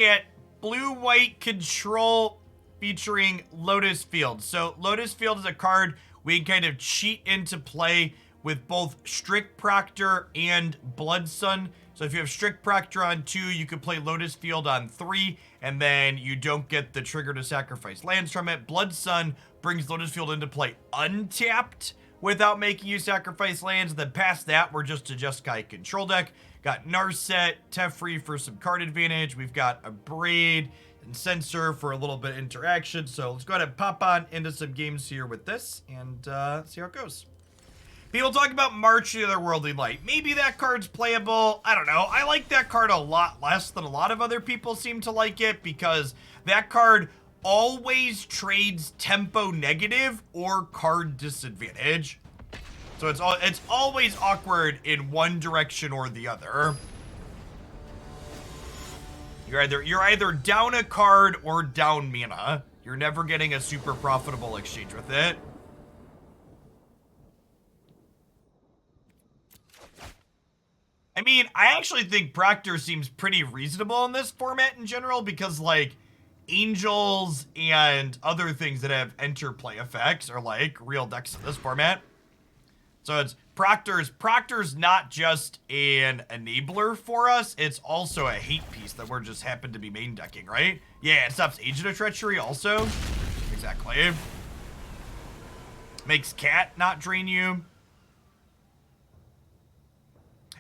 At blue-white control featuring Lotus Field. So Lotus Field is a card we can kind of cheat into play with both Strict Proctor and Blood Sun. So if you have Strict Proctor on 2, you could play Lotus Field on 3, and then you don't get the trigger to sacrifice lands from it. Blood Sun brings Lotus Field into play untapped without making you sacrifice lands. Then past that, we're just a Jeskai control deck. Got Narset, Teferi for some card advantage. We've got Abrade and Censor for a little bit of interaction. So let's go ahead and pop on into some games here with this and see how it goes. People talk about March of the Otherworldly Light. Maybe that card's playable. I don't know. I like that card a lot less than a lot of other people seem to like it because that card always trades tempo negative or card disadvantage. So it's always awkward in one direction or the other. You're either down a card or down mana. You're never getting a super profitable exchange with it. I mean, I actually think Proctor seems pretty reasonable in this format in general because, like, Angels and other things that have interplay effects are, like, real decks in this format. So it's Proctor's not just an enabler for us, it's also a hate piece that we're just happen to be main decking, right? Yeah, it stops Agent of Treachery also. Exactly. Makes Cat not drain you.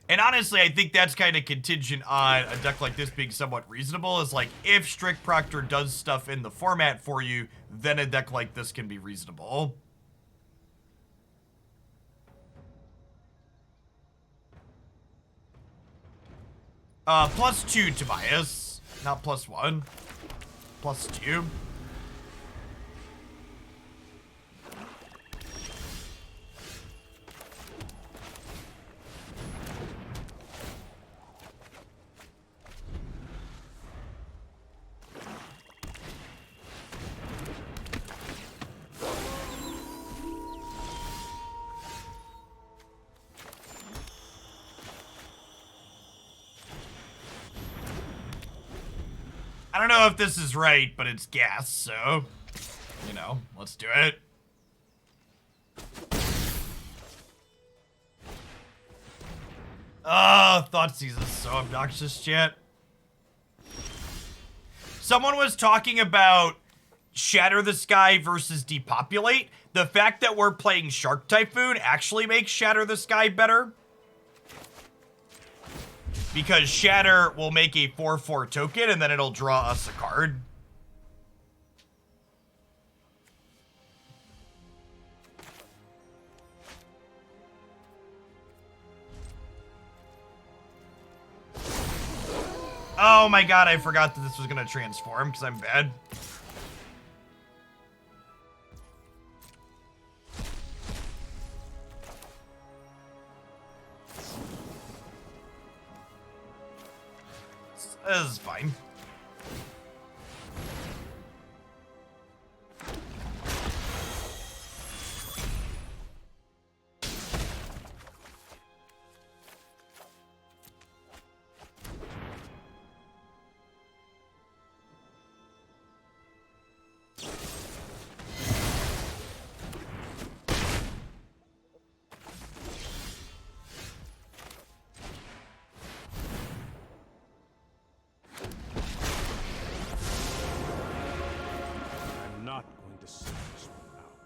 And honestly, I think that's kind of contingent on a deck like this being somewhat reasonable. Is like, if Strict Proctor does stuff in the format for you, then a deck like this can be reasonable. +2, Tobias. Not +1. +2. I don't know if this is right, but it's gas, so, you know, let's do it. Thoughtseize is so obnoxious, chat. Someone was talking about Shatter the Sky versus Depopulate. The fact that we're playing Shark Typhoon actually makes Shatter the Sky better. Because Shatter will make a 4/4 token, and then it'll draw us a card. Oh my god, I forgot that this was going to transform, because I'm bad. This is fine.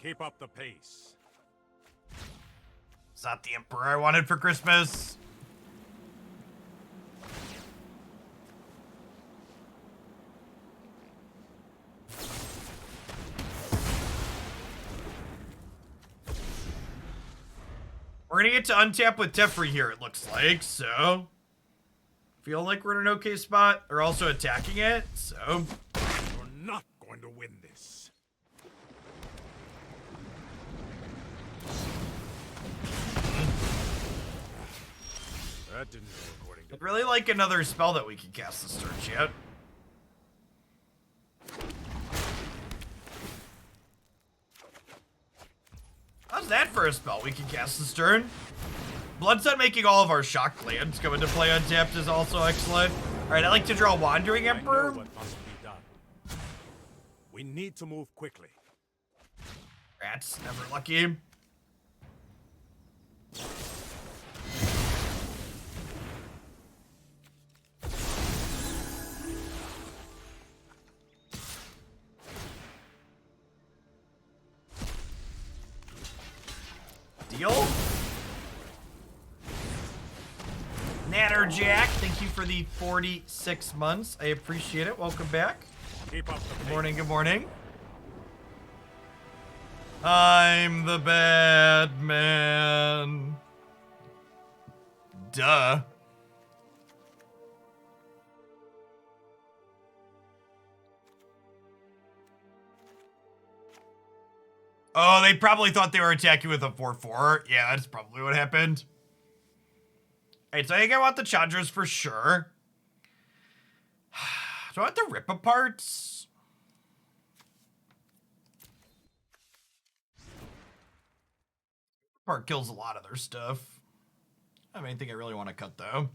Keep up the pace. It's not the Emperor I wanted for Christmas. We're gonna get to untap with Teferi here, it looks like, so feel like we're in an okay spot. They're also attacking it, so You're not going to win this. That didn't go according to... I'd really like another spell that we can cast this turn, chat. How's that for a spell we can cast this turn? Bloodsun making all of our shock lands come into play untapped is also excellent. Alright, I like to draw Wandering I know Emperor. what must be done. We need to move quickly. Rats, never lucky. Deal. Natterjack, thank you for the 46 months. I appreciate it. Welcome back. Keep up the Good pace. morning, good morning. I'm the bad man. Duh. Oh, they probably thought they were attacking with a 4/4. Yeah, that's probably what happened. Alright, so I think I want the Chandras for sure. Do I want the Rip-Aparts? Part kills a lot of their stuff. I don't think I really want to cut though.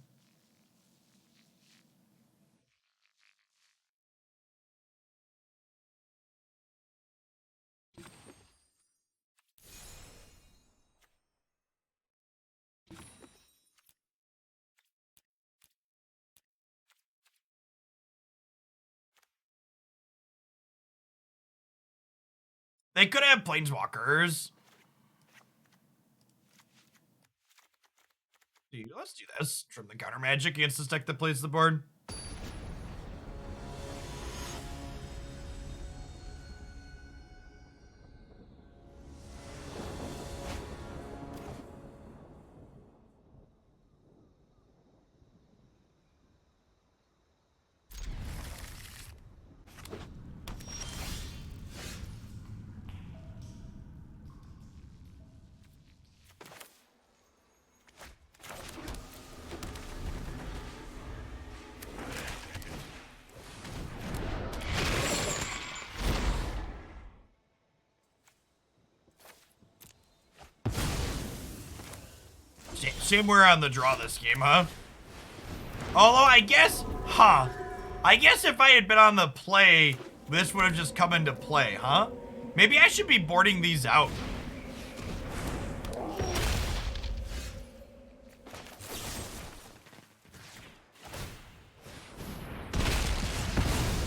They could have Planeswalkers. Dude, let's do this. Trim the counter magic against this deck that plays the board. Shame we're on the draw this game, huh? Although I guess, I guess if I had been on the play, this would have just come into play, huh? Maybe I should be boarding these out.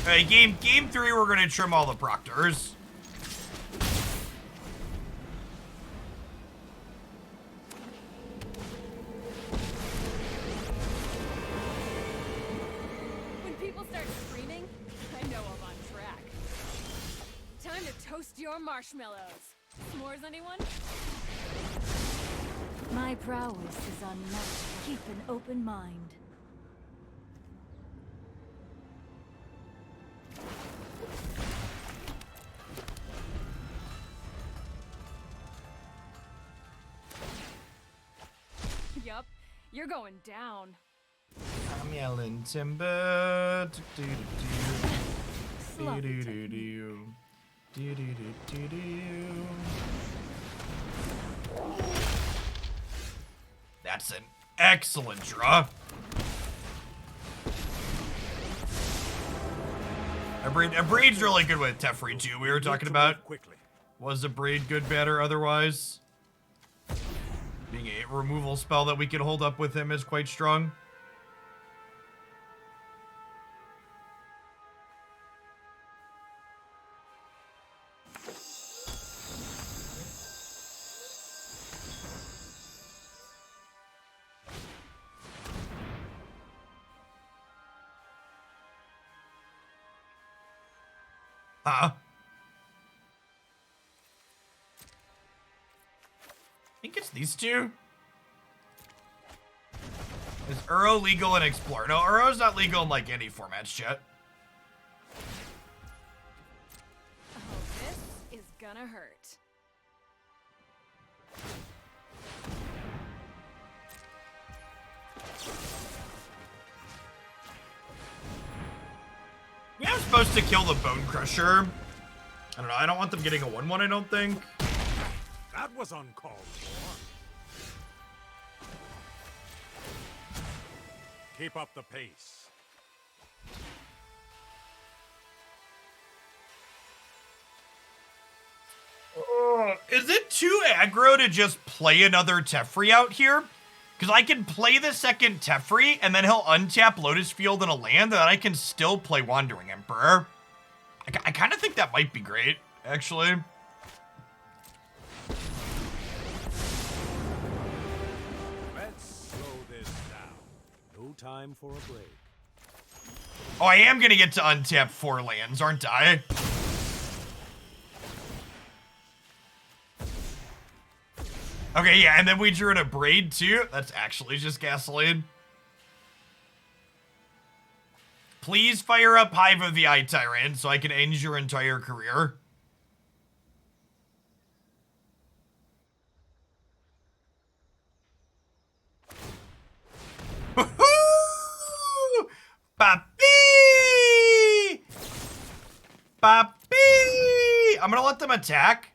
Alright, game 3, we're gonna trim all the Proctors. Your marshmallows. S'mores, anyone? My prowess is unmatched. Keep an open mind. Yup, you're going down. I'm yelling timber. Slow. That's an excellent draw. Abrade's really good with Teferi too. We were talking about, was Abrade good, bad, or otherwise? Being a removal spell that we could hold up with him is quite strong. I think it's these two. Is Uro legal in Explore? No, Uro's not legal in like any formats yet. Oh, this is gonna hurt. Yeah, I'm supposed to kill the Bone Crusher. I don't know, I don't want them getting a 1/1, I don't think. That was uncalled for. Keep up the pace. Is it too aggro to just play another Teferi out here? Because I can play the second Teferi, and then he'll untap Lotus Field in a land, and then I can still play Wandering Emperor. I kind of think that might be great, actually. Let's slow this down. No time for a break. Oh, I am going to get to untap 4 lands, aren't I? Okay, yeah, and then we drew an Abrade too. That's actually just gasoline. Please fire up Hive of the Eye Tyrant so I can end your entire career. Woohoo! Papi! Papi! I'm gonna let them attack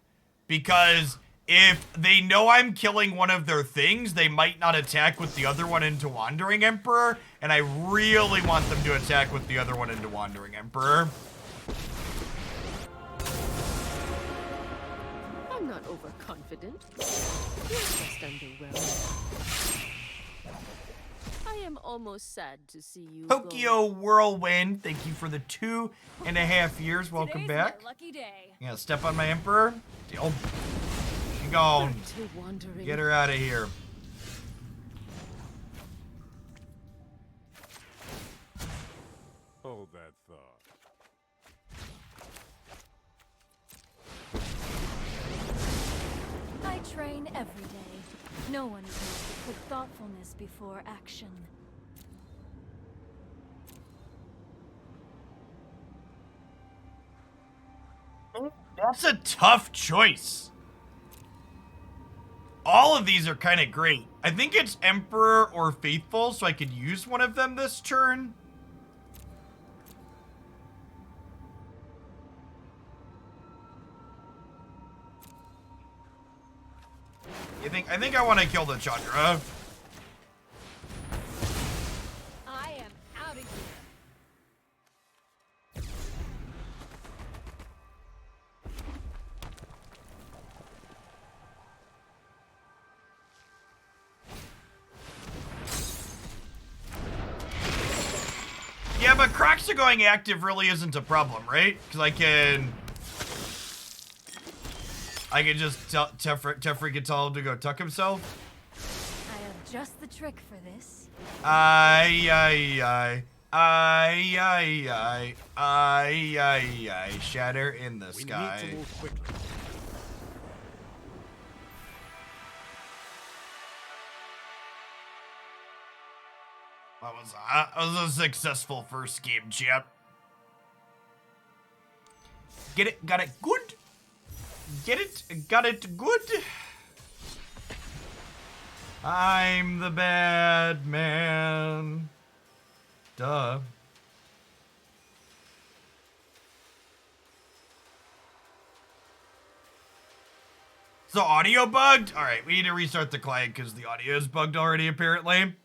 because if they know I'm killing one of their things, they might not attack with the other one into Wandering Emperor, and I really want them to attack with the other one into Wandering Emperor. I'm not overconfident. You're just underwhelmed. I am almost sad to see you Tokyo Whirlwind, thank you for the 2.5 years. Welcome Today's back. my lucky day. Yeah, step on my Emperor. Deal. She gone. Get her out of here. Hold that thought. I train every day. No one is meant to put thoughtfulness before action. That's a tough choice. All of these are kind of great. I think it's Emperor or Faithful, so I could use one of them this turn. I think I want to kill the Chandra. I am out of here. Yeah, but Crocs are going active really isn't a problem, right? Because I can just tell Teferi can tell him to go tuck himself. I have just the trick for this. Shatter in the We sky. need to move quickly. That was a successful first game, chap. Get it? Got it good? Get it? Got it good? I'm the bad man. Duh. So audio bugged? Alright, we need to restart the client because the audio is bugged already, apparently.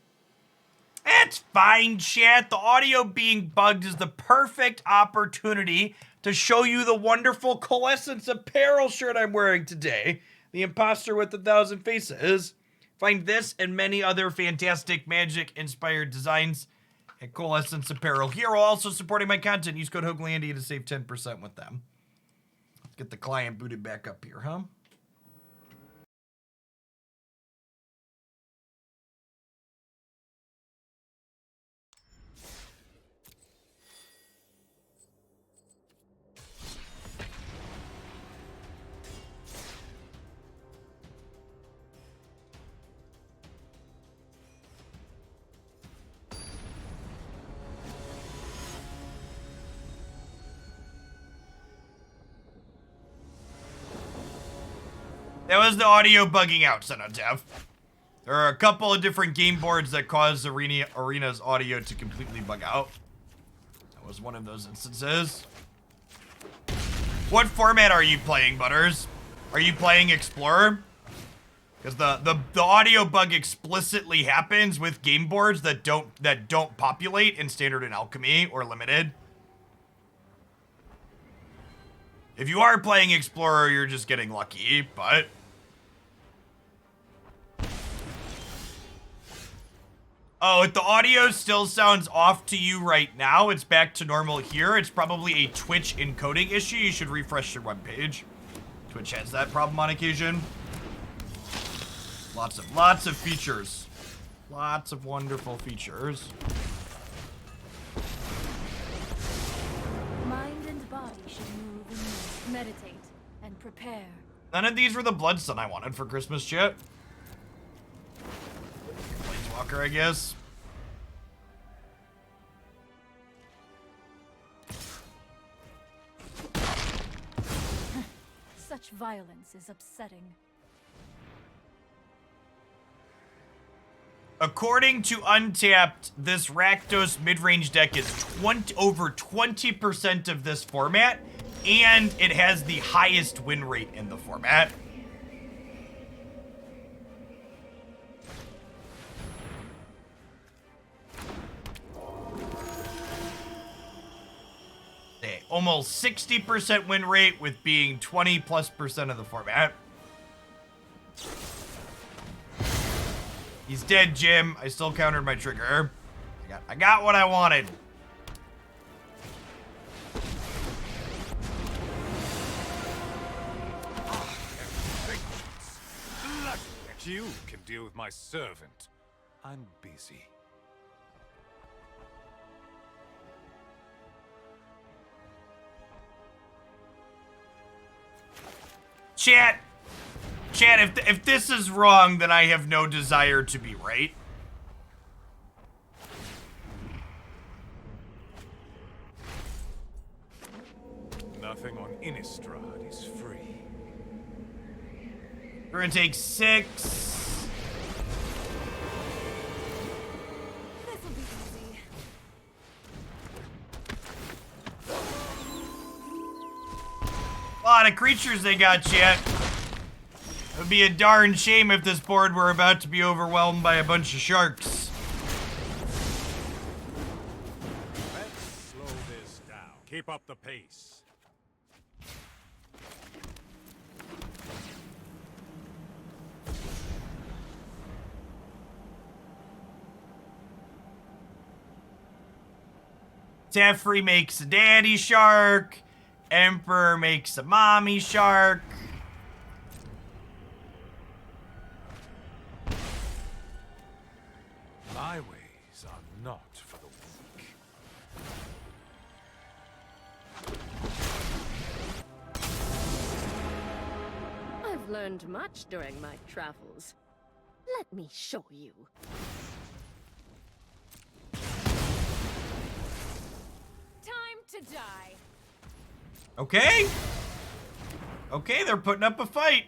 It's fine, chat. The audio being bugged is the perfect opportunity to show you the wonderful Coalescence apparel shirt I'm wearing today. The Imposter with 1,000 Faces. Find this and many other fantastic Magic-inspired designs at Coalescence Apparel. Here, while also supporting my content, use code HOGLANDY to save 10% with them. Let's get the client booted back up here, huh? That was the audio bugging out, son of Dev. There are a couple of different game boards that cause Arena's audio to completely bug out. That was one of those instances. What format are you playing, Butters? Are you playing Explorer? Because the audio bug explicitly happens with game boards that don't populate in Standard and Alchemy or Limited. If you are playing Explorer, you're just getting lucky, but... Oh, if the audio still sounds off to you right now, it's back to normal here. It's probably a Twitch encoding issue. You should refresh your webpage. Twitch has that problem on occasion. Lots of features. Lots of wonderful features. Mind and body should move and move, meditate and prepare. None of these were the Bloodstone I wanted for Christmas, chat. Planeswalker, I guess. Such violence is upsetting. According to Untapped, this Rakdos mid-range deck is over 20% of this format, and it has the highest win rate in the format. Almost 60% win rate with being 20+% of the format. He's dead, Jim. I still countered my trigger. I got what I wanted. You can deal with my servant. I'm busy. Chat, if this is wrong, then I have no desire to be right. Nothing on Innistrad is free. We're gonna take 6. This'll be easy. A lot of creatures they got, chat. It would be a darn shame if this board were about to be overwhelmed by a bunch of sharks. Let's slow this down. Keep up the pace. Teferi makes a daddy shark. Emperor makes a mommy shark. My ways are not for the weak. I've learned much during my travels. Let me show you. Time to die. Okay. Okay, they're putting up a fight.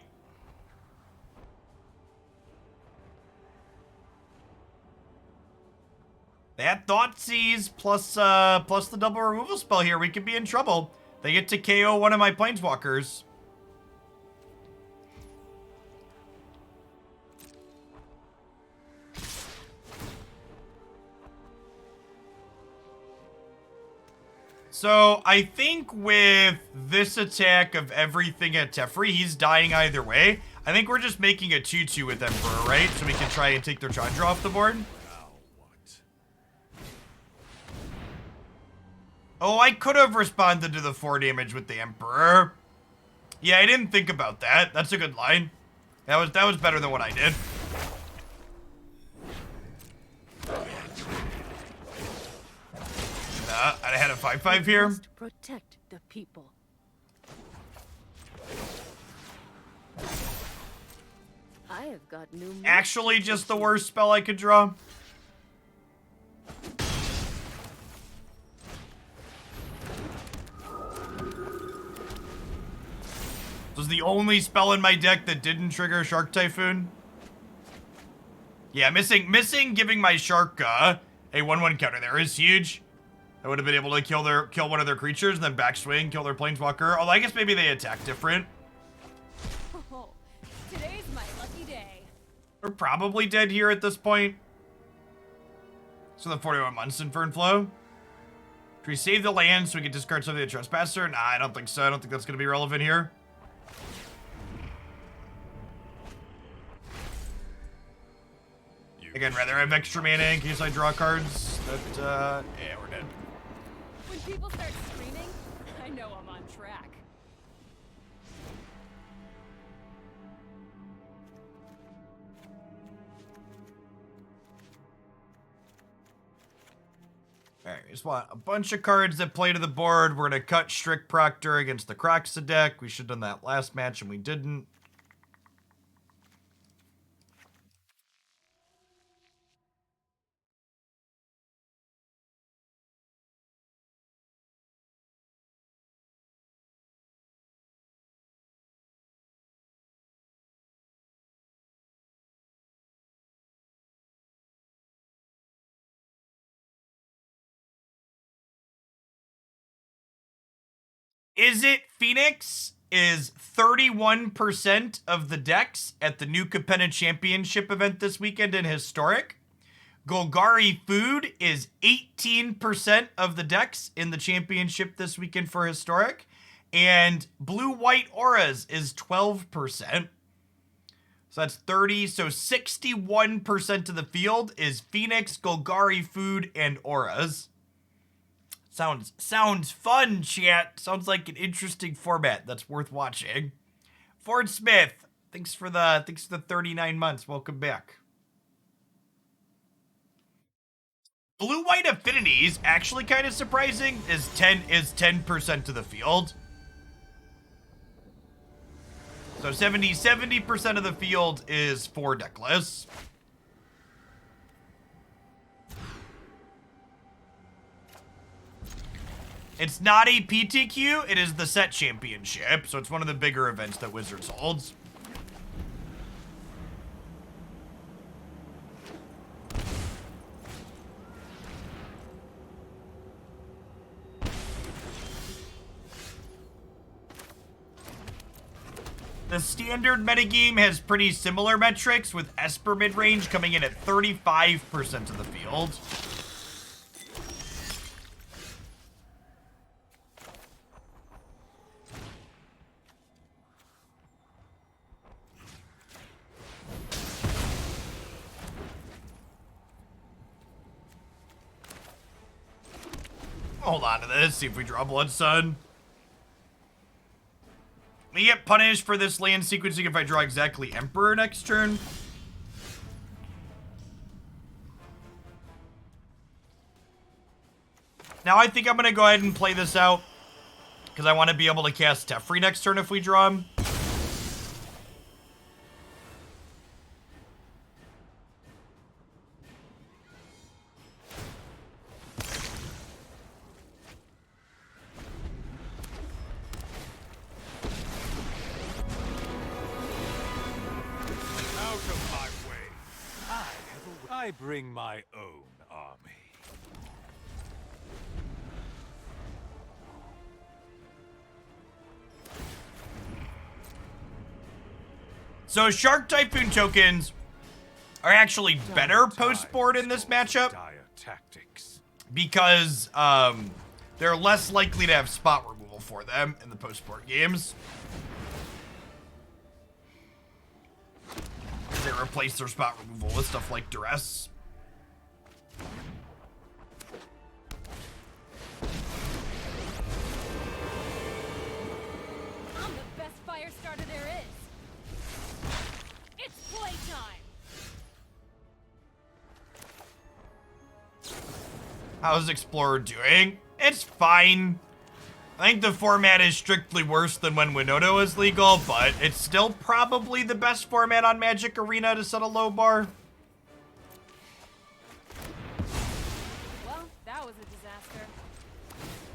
That Thoughtseize plus the double removal spell here, we could be in trouble. They get to KO one of my planeswalkers. So, I think with this attack of everything at Teferi, he's dying either way. I think we're just making a 2-2 with Emperor, right? So we can try and take their Chandra off the board. Now what? Oh, I could have responded to the 4 damage with the Emperor. Yeah, I didn't think about that. That's a good line. That was better than what I did. I had a 5/5 here. Must protect the people. I have got new. Actually, just the worst spell I could draw. This was the only spell in my deck that didn't trigger Shark Typhoon. Yeah, missing giving my Shark a 1/1 counter there is huge. I would have been able to kill one of their creatures and then backswing, kill their planeswalker. Although I guess maybe they attack different. Oh, today's my lucky day. We're probably dead here at this point. So the 41 months Inferno flow. Should we save the land so we can discard something to Trespasser? Nah, I don't think so. I don't think that's going to be relevant here. Again, rather have extra mana in case I draw cards. But, yeah, we're dead. When people start screaming, I know I'm on track. Alright, we just want a bunch of cards that play to the board. We're going to cut Strict Proctor against the Croxa deck. We should have done that last match, and we didn't. Is it Phoenix is 31% of the decks at the New Capenna Championship event this weekend in Historic. Golgari Food is 18% of the decks in the championship this weekend for Historic. And Blue-White Auras is 12%. So that's 30. So 61% of the field is Phoenix, Golgari Food, and Auras. Sounds fun, chat. Sounds like an interesting format that's worth watching. Ford Smith, thanks for the 39 months. Welcome back. Blue-white affinities, actually kind of surprising, is 10% of the field. So 70% of the field is 4 deck lists. It's not a PTQ, it is the set championship, so it's one of the bigger events that Wizards holds. The standard metagame has pretty similar metrics, with Esper midrange coming in at 35% of the field. Hold on to this, see if we draw Blood Sun. We get punished for this land sequencing if I draw exactly Emperor next turn. Now I think I'm going to go ahead and play this out, because I want to be able to cast Teferi next turn if we draw him. I bring my own army. So Shark Typhoon tokens are actually better post-board in this matchup because they're less likely to have spot removal for them in the post-board games. They replace their spot removal with stuff like Duress. I'm the best fire starter there is. It's playtime. How's Explorer doing? It's fine. I think the format is strictly worse than when Winota was legal, but it's still probably the best format on Magic Arena to set a low bar. Well, that was a disaster.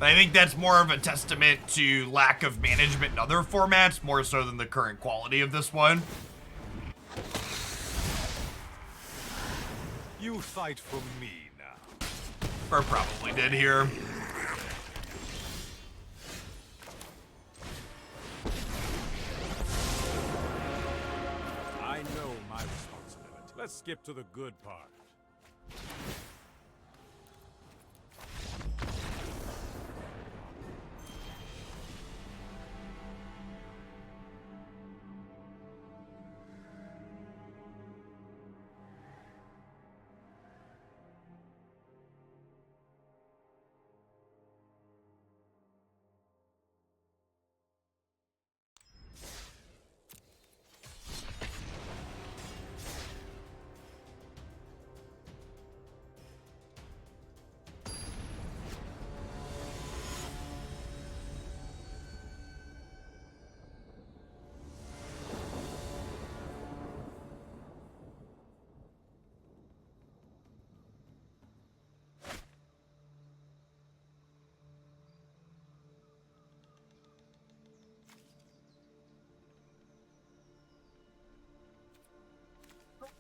I think that's more of a testament to lack of management in other formats, more so than the current quality of this one. You fight for me now. Or probably did here. I know my responsibility. Let's skip to the good part.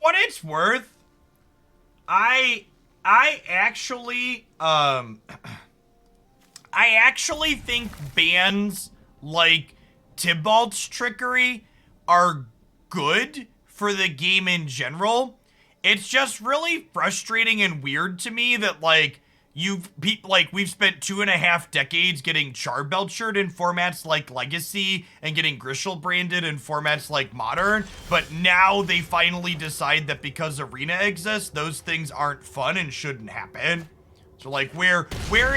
What it's worth, I actually I actually think bans like Tybalt's Treachery are good for the game in general. It's just really frustrating and weird to me that like we've spent 2.5 decades getting Charbelchered in formats like Legacy and getting Glacial branded in formats like Modern, but now they finally decide that because Arena exists, those things aren't fun and shouldn't happen. So like, where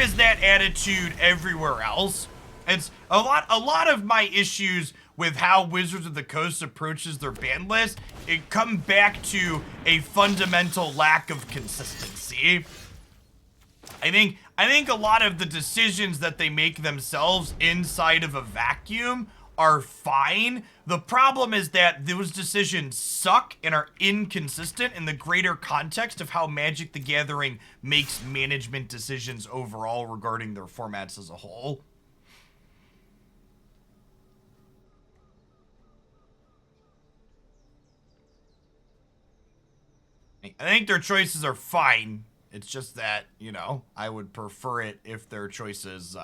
is that attitude everywhere else? It's a lot of my issues with how Wizards of the Coast approaches their ban list. It come back to a fundamental lack of consistency. I think a lot of the decisions that they make themselves inside of a vacuum are fine. The problem is that those decisions suck and are inconsistent in the greater context of how Magic the Gathering makes management decisions overall regarding their formats as a whole. I think their choices are fine. It's just that, you know, I would prefer it if their choices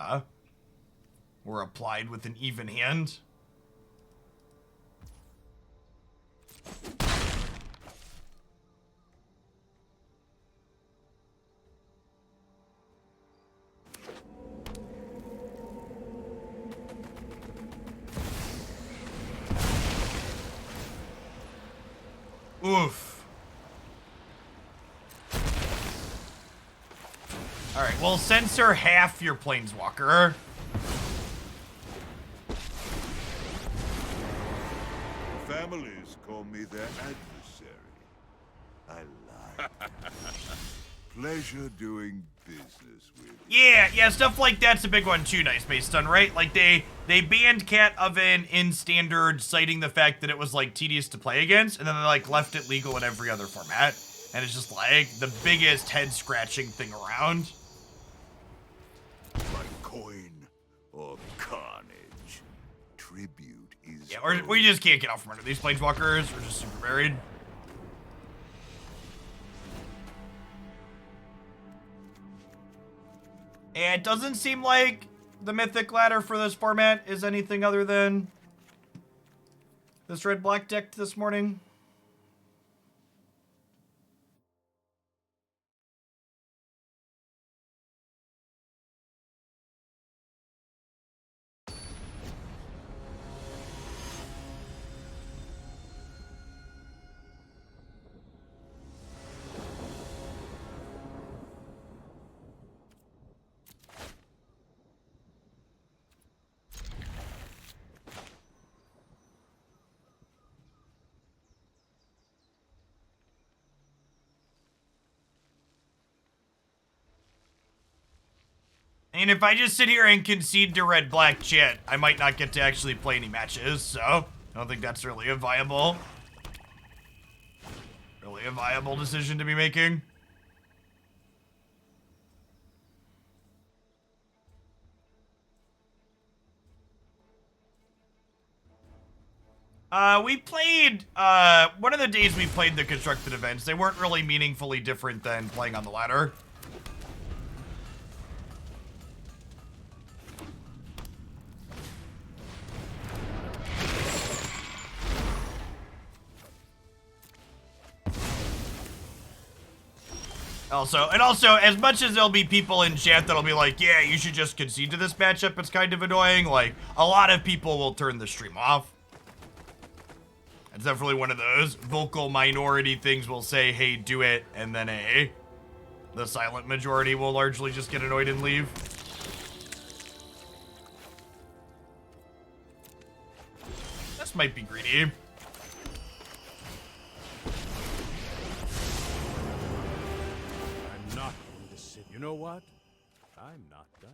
were applied with an even hand. Oof. Alright, well, censor half your Planeswalker. Families call me their adversary. I lie. Pleasure doing business with you. Yeah, stuff like that's a big one too, Nice Base Stun, right? Like, they banned Cat Oven in Standard, citing the fact that it was, like, tedious to play against, and then they, like, left it legal in every other format. And it's just, like, the biggest head-scratching thing around. My coin or carnage. Tribute is... Yeah, or we just can't get out from under these Planeswalkers. We're just super buried. And it doesn't seem like the Mythic ladder for this format is anything other than this red-black deck this morning. And if I just sit here and concede to red-black chat, I might not get to actually play any matches, so I don't think that's really a viable decision to be making. We played, one of the days we played the constructed events, they weren't really meaningfully different than playing on the ladder. Also, as much as there'll be people in chat that'll be like, yeah, you should just concede to this matchup, it's kind of annoying, like, a lot of people will turn the stream off. It's definitely one of those vocal minority things will say, hey, do it, and then the silent majority will largely just get annoyed and leave. This might be greedy. I'm not going to sit. You know what? I'm not done.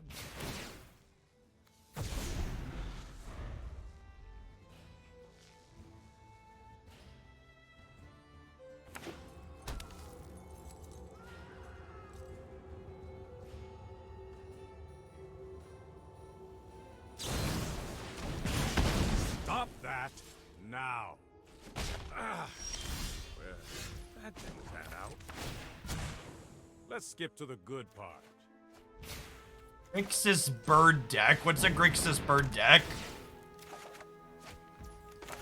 Stop that now. Well, that didn't pan out. Let's skip to the good part. Grixis bird deck. What's a Grixis bird deck?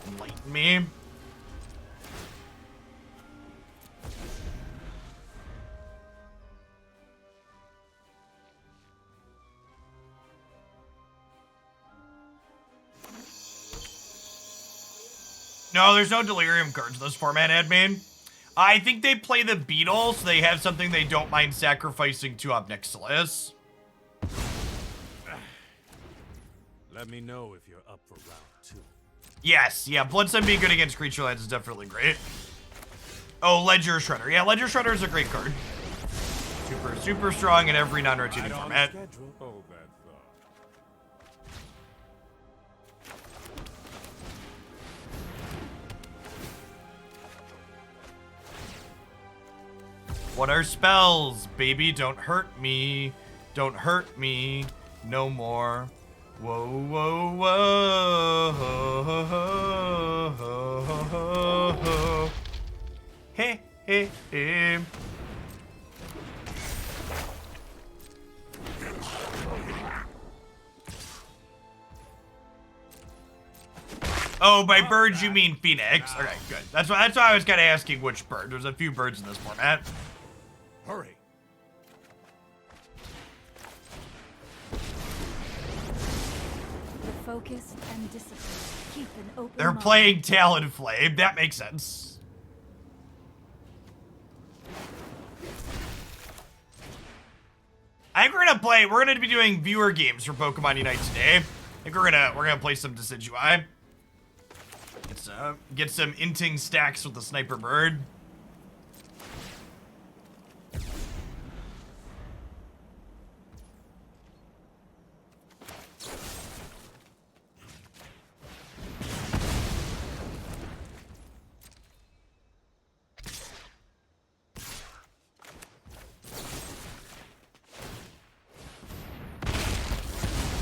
Enlighten me. No, there's no Delirium cards in this format, admin. I think they play the Beetle, so they have something they don't mind sacrificing to Obnixilis. Let me know if you're up for round 2. Yes, yeah, Bloodsun being good against creature lands is definitely great. Oh, Ledger Shredder. Yeah, Ledger Shredder is a great card. Super, super strong in every non-rotating format. Hold that thought. What are spells? Baby, don't hurt me. Don't hurt me no more. Whoa, whoa, whoa. Hey, hey, hey. Oh, by birds you mean Phoenix. Okay, good. That's why I was kind of asking which bird. There's a few birds in this format. Hurry. The focus and discipline keep an open They're mind. playing Talonflame. That makes sense. I think we're gonna be doing viewer games for Pokemon Unite today. I think we're gonna play some Decidueye. Get some inting stacks with the Sniper Bird.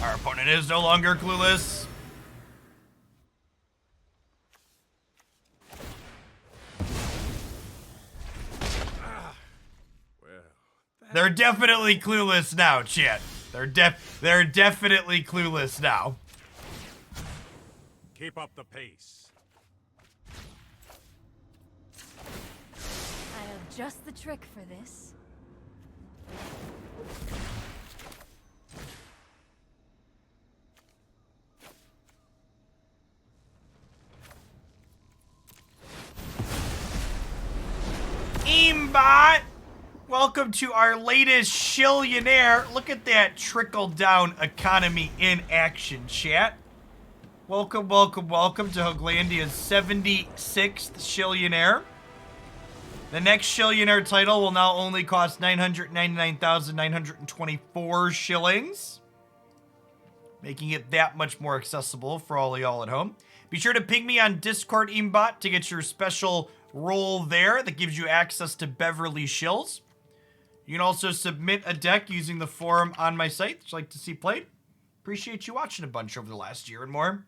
Our opponent is no longer clueless. They're definitely clueless now, chat. They're definitely clueless now. Keep up the pace. I have just the trick for this. Aimbot! Welcome to our latest Shillionaire. Look at that trickle-down economy in action, chat. Welcome, welcome, welcome to Hooglandia's 76th Shillionaire. The next Shillionaire title will now only cost 999,924 shillings, making it that much more accessible for all of y'all at home. Be sure to ping me on Discord, Aimbot, to get your special role there that gives you access to Beverly Shills. You can also submit a deck using the forum on my site that you'd like to see played. Appreciate you watching a bunch over the last year and more.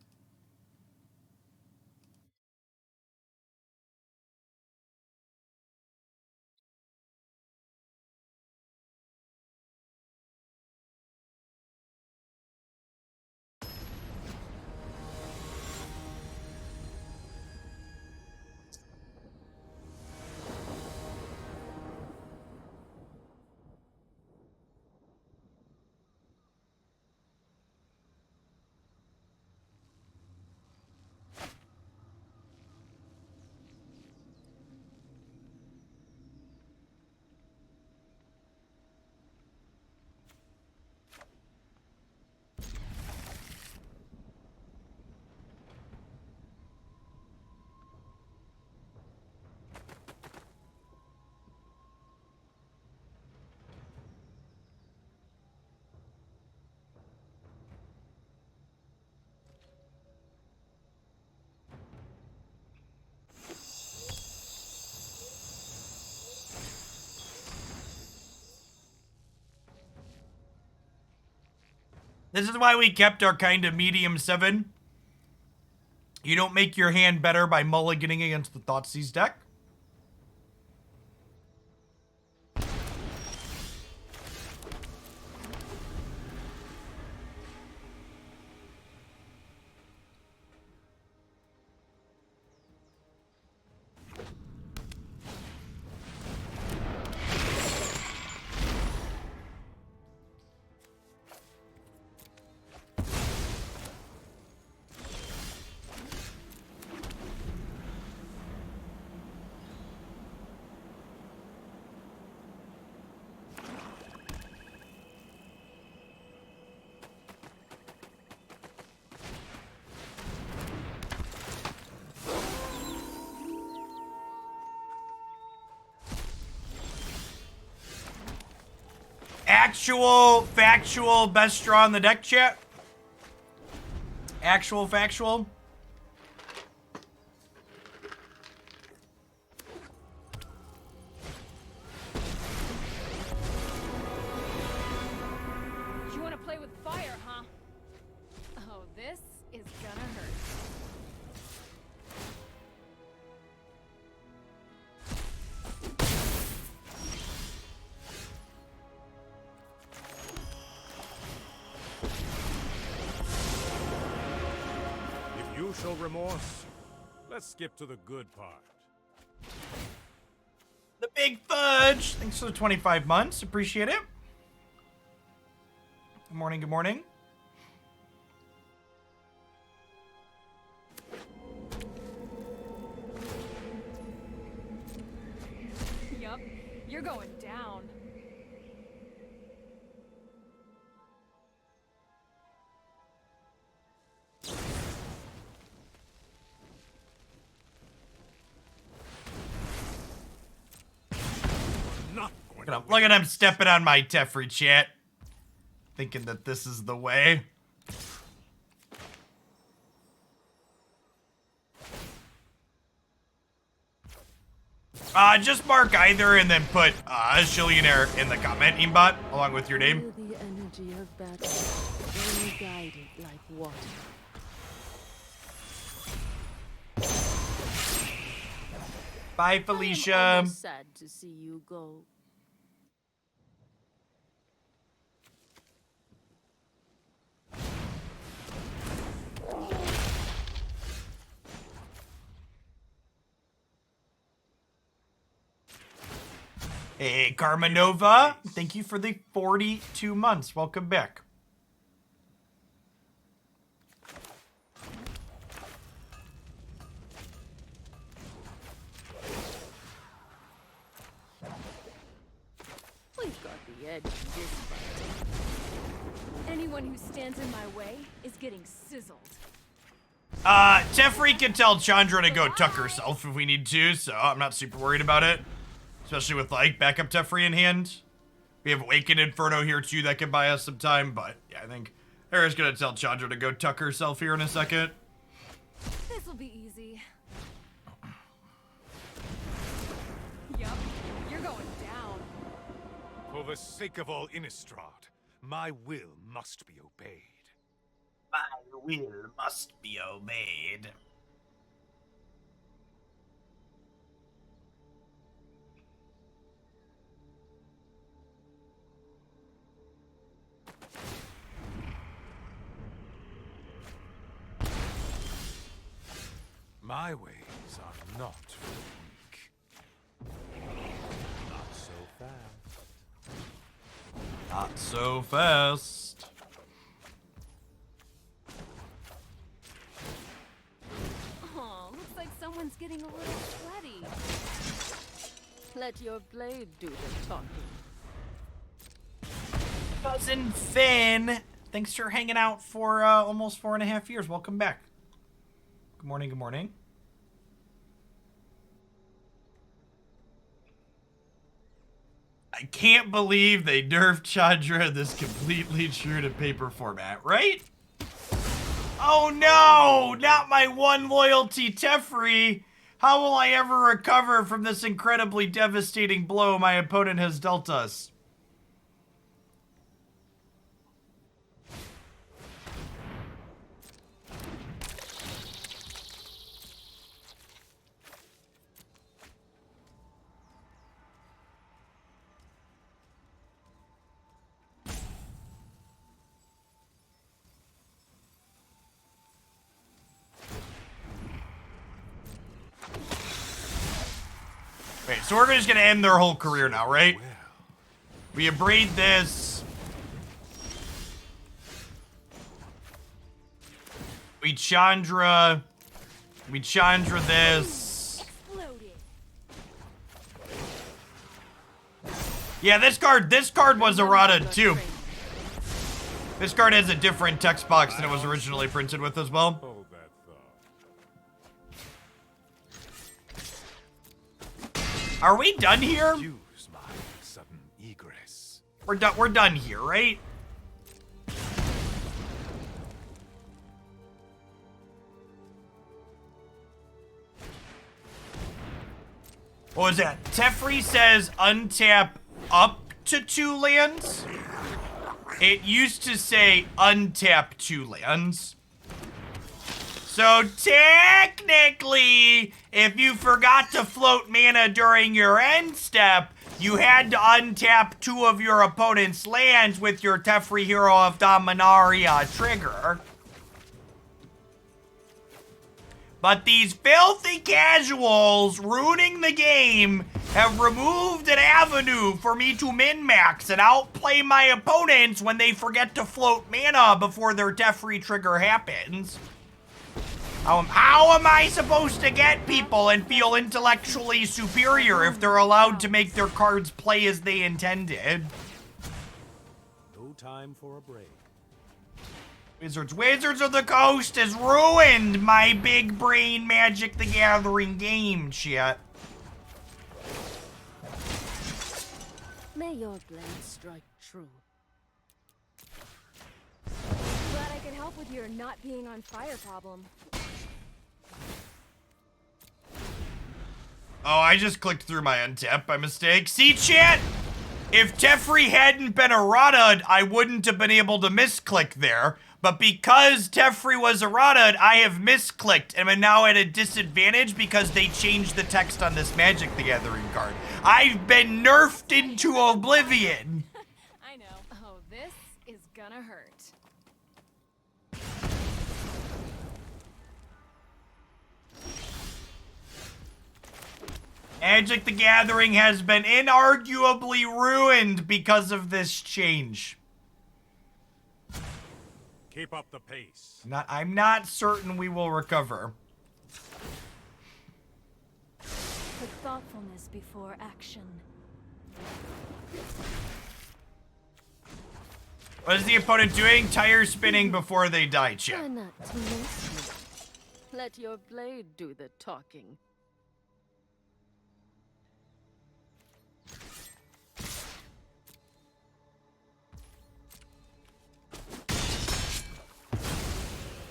This is why we kept our kind of medium 7. You don't make your hand better by mulliganing against the Thoughtseize deck. Actual, factual, best draw in the deck, chat. Actual, factual. You want to play with fire, huh? Oh, this is gonna hurt. You show remorse. Let's skip to the good part. The Big Fudge. Thanks for the 25 months. Appreciate it. Good morning, good morning. Yup, you're going down. Look at him stepping on my Teferi, chat. Thinking that this is the way. Just mark either and then put Shillionaire in the commenting bot along with your name. Feel the energy of battle, only guided like water. Bye, Felicia. I'm sad to see you go. Hey, Carmenova. Thank you for the 42 months. Welcome back. We've got the edge in this fight. Anyone who stands in my way is getting sizzled. Teferi can tell Chandra to go tuck herself if we need to, so I'm not super worried about it. Especially with, like, backup Teferi in hand. We have Awakened Inferno here, too, that can buy us some time, but, yeah, I think Era's gonna tell Chandra to go tuck herself here in a second. This'll be easy. Yup, you're going down. For the sake of all Innistrad, my will must be obeyed. My will must be obeyed. My ways are not for the weak. Not so fast. Not so fast. Aw, looks like someone's getting a little sweaty. Let your blade do the talking. Cousin Finn, thanks for hanging out for almost 4.5 years. Welcome back. Good morning, good morning. I can't believe they nerfed Chandra this completely true to paper format, right? Oh no, not my one loyalty Teferi. How will I ever recover from this incredibly devastating blow my opponent has dealt us? Okay, so we're just gonna end their whole career now, right? We abrade this. We Chandra. We Chandra this. Exploded. Yeah, this card was errata too. This card has a different text box than it was originally printed with as well. Hold that thought. Are we done here? Use my sudden egress. We're done here, right? What was that? Teferi says untap up to 2 lands. It used to say untap 2 lands. So technically, if you forgot to float mana during your end step, you had to untap 2 of your opponent's lands with your Teferi Hero of Dominaria trigger. But these filthy casuals ruining the game have removed an avenue for me to min-max and outplay my opponents when they forget to float mana before their Teferi trigger happens. How am I supposed to get people and feel intellectually superior if they're allowed to make their cards play as they intended? No time for a break. Wizards of the Coast has ruined my big brain Magic the Gathering game, shit. May your blade strike true. Glad I could help with your not being on fire problem. Oh, I just clicked through my untap by mistake. See, chat? If Teferi hadn't been errata, I wouldn't have been able to misclick there. But because Teferi was errata, I have misclicked and am now at a disadvantage because they changed the text on this Magic the Gathering card. I've been nerfed into oblivion. I know. Oh, this is gonna hurt. Magic the Gathering has been inarguably ruined because of this change. Keep up the pace. I'm not certain we will recover. Put thoughtfulness before action. What is the opponent doing? Tire spinning before they die, Try chat. not to miss me. Let your blade do the talking.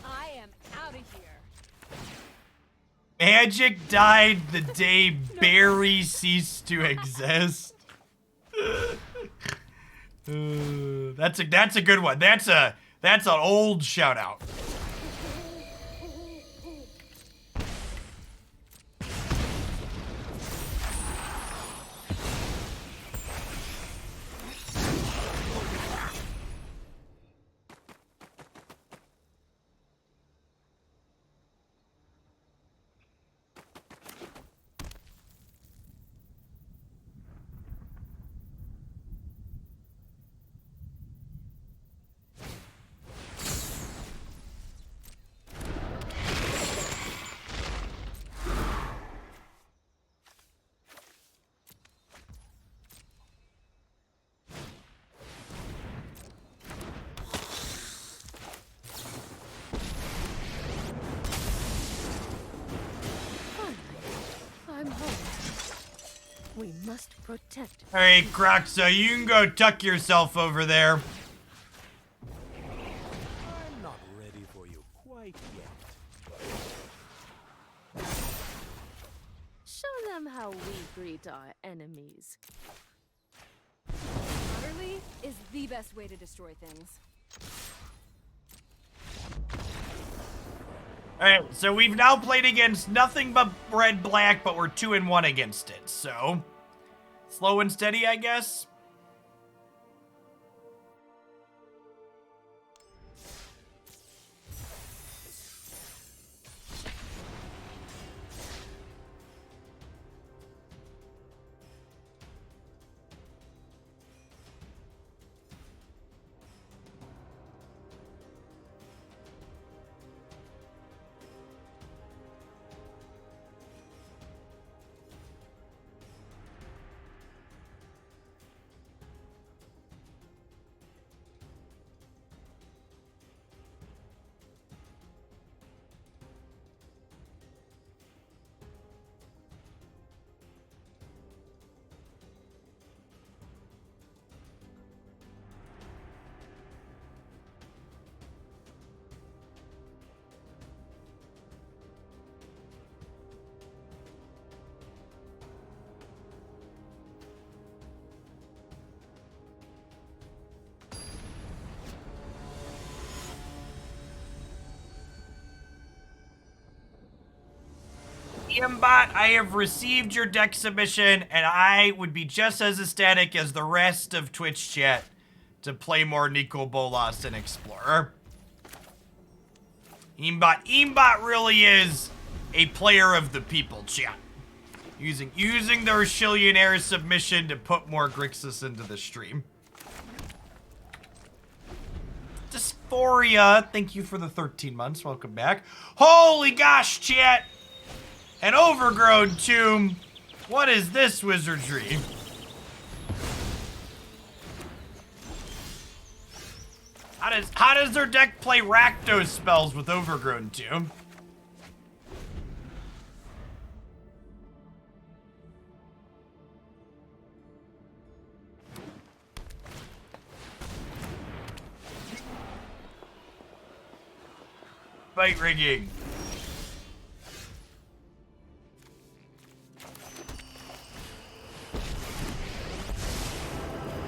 I am out of here. Magic died the day Barry ceased to exist. That's a good one. That's an old shout out. I'm home. We must protect. Alright, Croxa, you can go tuck yourself over there. I'm not ready for you quite yet. Show them how we greet our enemies. Utterly is the best way to destroy things. Alright, so we've now played against nothing but red-black, but we're 2-1 against it, so... slow and steady, I guess? Iambot, I have received your deck submission, and I would be just as ecstatic as the rest of Twitch chat to play more Nico Bolas and Explorer. Iambot really is a player of the people, chat. Using their Shillionaire submission to put more Grixis into the stream. Dysphoria, thank you for the 13 months. Welcome back. Holy gosh, chat! An overgrown tomb. What is this wizardry? How does their deck play Rakdos spells with overgrown tomb? Fight rigging.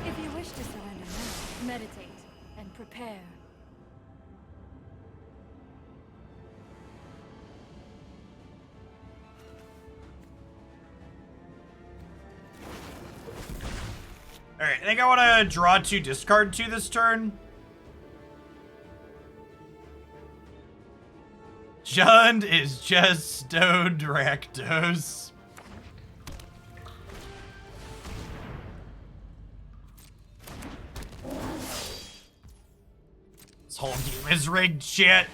If you wish to surrender now, meditate and prepare. Alright, I think I want to draw 2, discard 2 this turn. Jund is just stoned Rakdos. This whole game is rigged shit.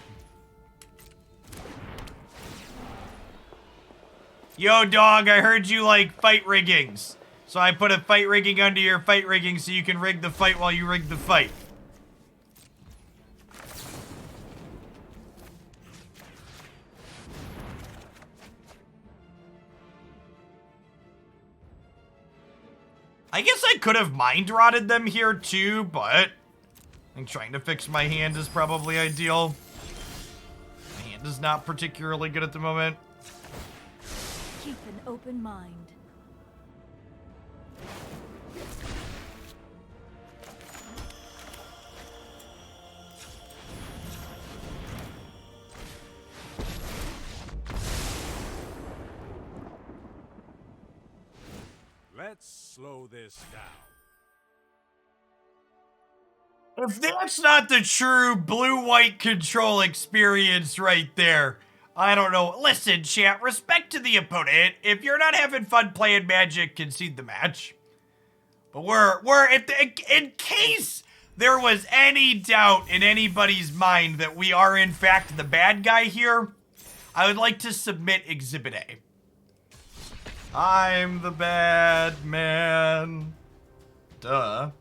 Yo, dog, I heard you like fight riggings. So I put a fight rigging under your fight rigging so you can rig the fight while you rig the fight. I guess I could have mind rotted them here too, but I think trying to fix my hand is probably ideal. My hand is not particularly good at the moment. Keep an open mind. Let's slow this down. If that's not the true blue-white control experience right there, I don't know. Listen, chat, respect to the opponent. If you're not having fun playing Magic, concede the match. But in case there was any doubt in anybody's mind that we are in fact the bad guy here, I would like to submit Exhibit A. I'm the bad man. Duh.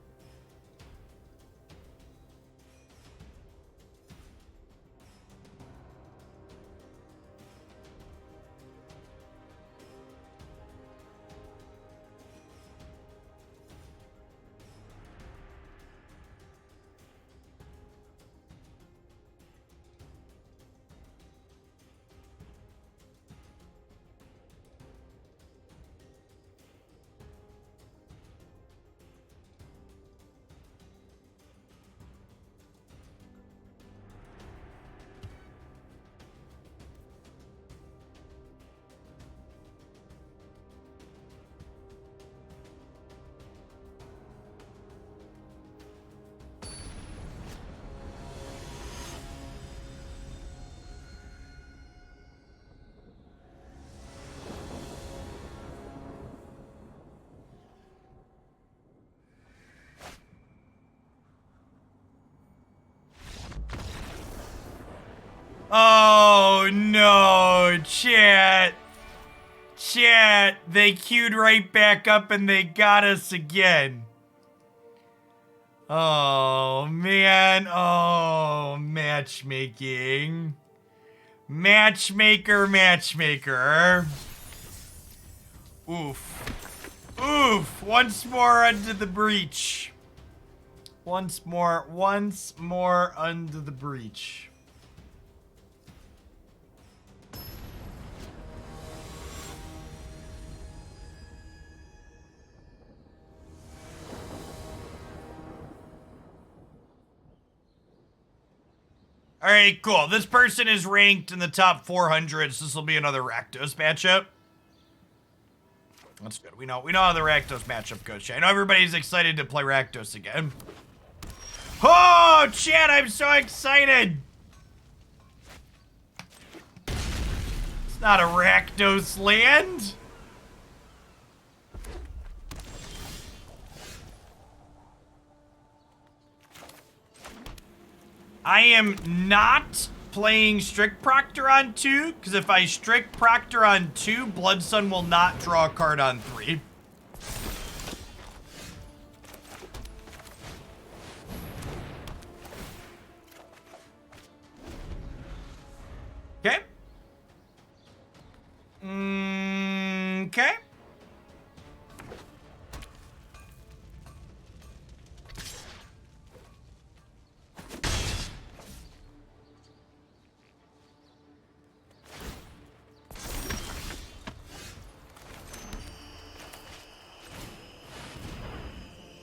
Oh no, chat. Chat, they queued right back up and they got us again. Oh man, oh, matchmaking. Matchmaker. Oof. Oof, once more under the breach. Once more under the breach. All right, cool. This person is ranked in the top 400, so this will be another Rakdos matchup. That's good. We know how the Rakdos matchup goes. I know everybody's excited to play Rakdos again. Oh, chat, I'm so excited. It's not a Rakdos land. I am not playing Strict Proctor on 2, because if I Strict Proctor on 2, Blood Sun will not draw a card on 3. Okay. Okay.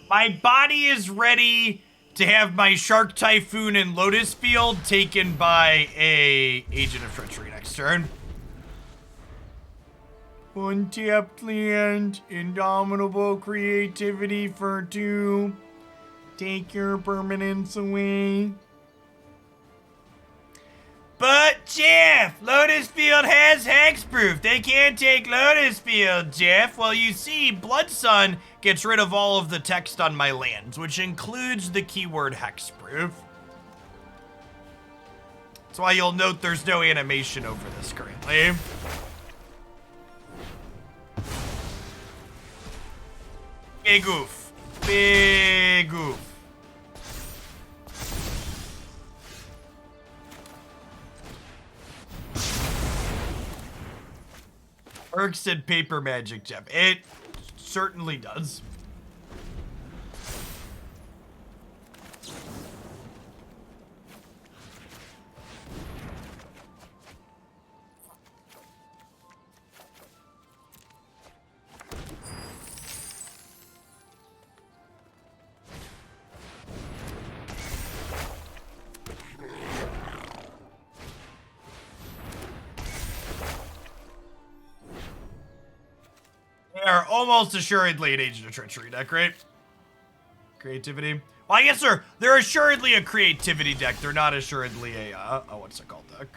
My body is ready to have my Shark Typhoon and Lotus Field taken by a Agent of Treachery next turn. Untapped land, indomitable creativity for 2. Take your permanence away. But Jeff, Lotus Field has hexproof. They can't take Lotus Field, Jeff. Well, you see, Blood Sun gets rid of all of the text on my lands, which includes the keyword hexproof. That's why you'll note there's no animation over this currently. Big oof. Big oof. Erk said paper magic, Jeff. It certainly does. They are almost assuredly an Agent of Treachery deck, right? Creativity. Well, I guess they're assuredly a creativity deck. They're not assuredly a, what's it called deck?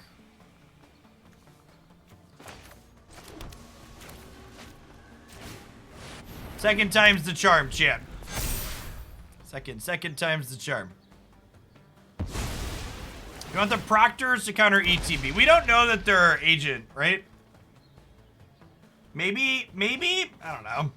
Second time's the charm, chat. Second time's the charm. You want the Proctors to counter ETB. We don't know that they're agent, right? Maybe? I don't know.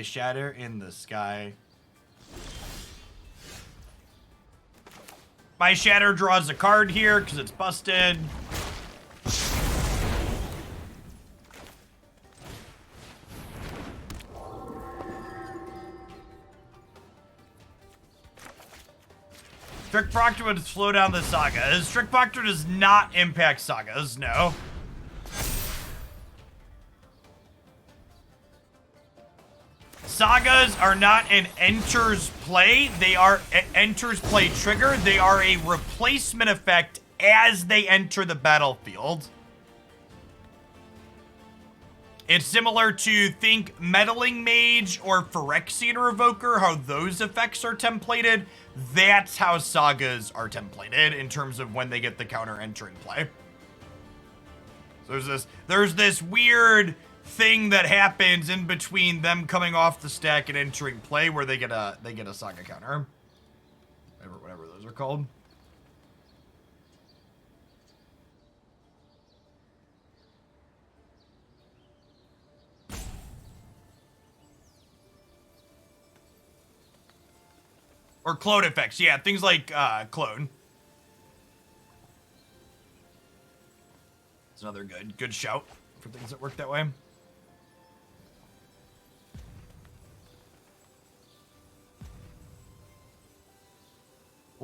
Shatter in the Sky. My Shatter draws a card here because it's busted. Strict Proctor would slow down the saga. Strict Proctor does not impact sagas, no. Sagas are not an enters play. They are enters play trigger. They are a replacement effect as they enter the battlefield. It's similar to, think, Meddling Mage or Phyrexian Revoker, how those effects are templated. That's how sagas are templated in terms of when they get the counter entering play. So there's this weird thing that happens in between them coming off the stack and entering play where they get a saga counter. Whatever those are called. Or clone effects, yeah, things like clone. It's another good shout for things that work that way.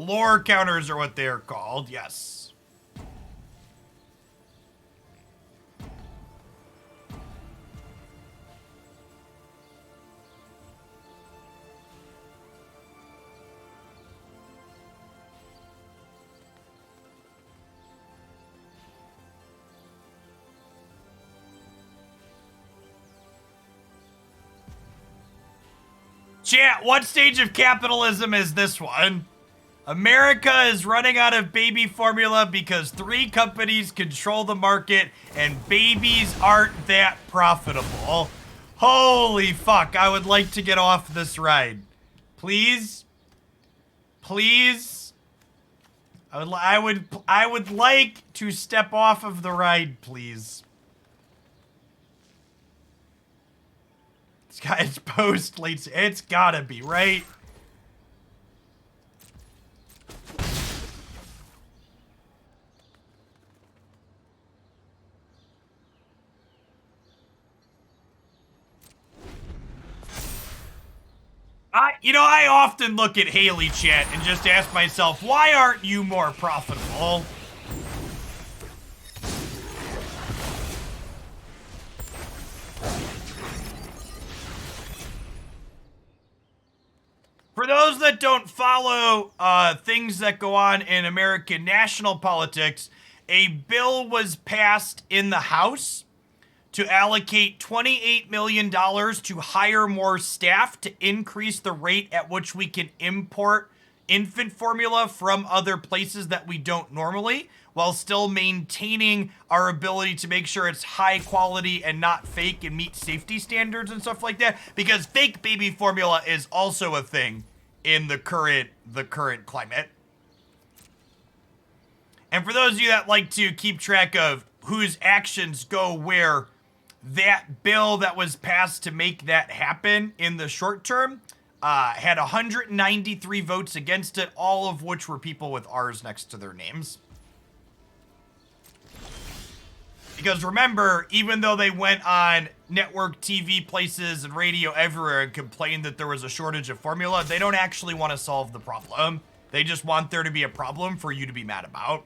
Lore counters are what they're called, yes. Chat, what stage of capitalism is this one? America is running out of baby formula because 3 companies control the market and babies aren't that profitable. Holy fuck, I would like to get off this ride. Please? Please? I would like to step off of the ride, please. It's post late. It's gotta be, right? I often look at Haley chat and just ask myself, why aren't you more profitable? For those that don't follow things that go on in American national politics, a bill was passed in the House to allocate $28 million to hire more staff to increase the rate at which we can import infant formula from other places that we don't normally, while still maintaining our ability to make sure it's high quality and not fake and meet safety standards and stuff like that, because fake baby formula is also a thing in the current climate. And for those of you that like to keep track of whose actions go where, that bill that was passed to make that happen in the short term had 193 votes against it, all of which were people with R's next to their names. Because remember, even though they went on network TV places and radio everywhere and complained that there was a shortage of formula, they don't actually want to solve the problem. They just want there to be a problem for you to be mad about.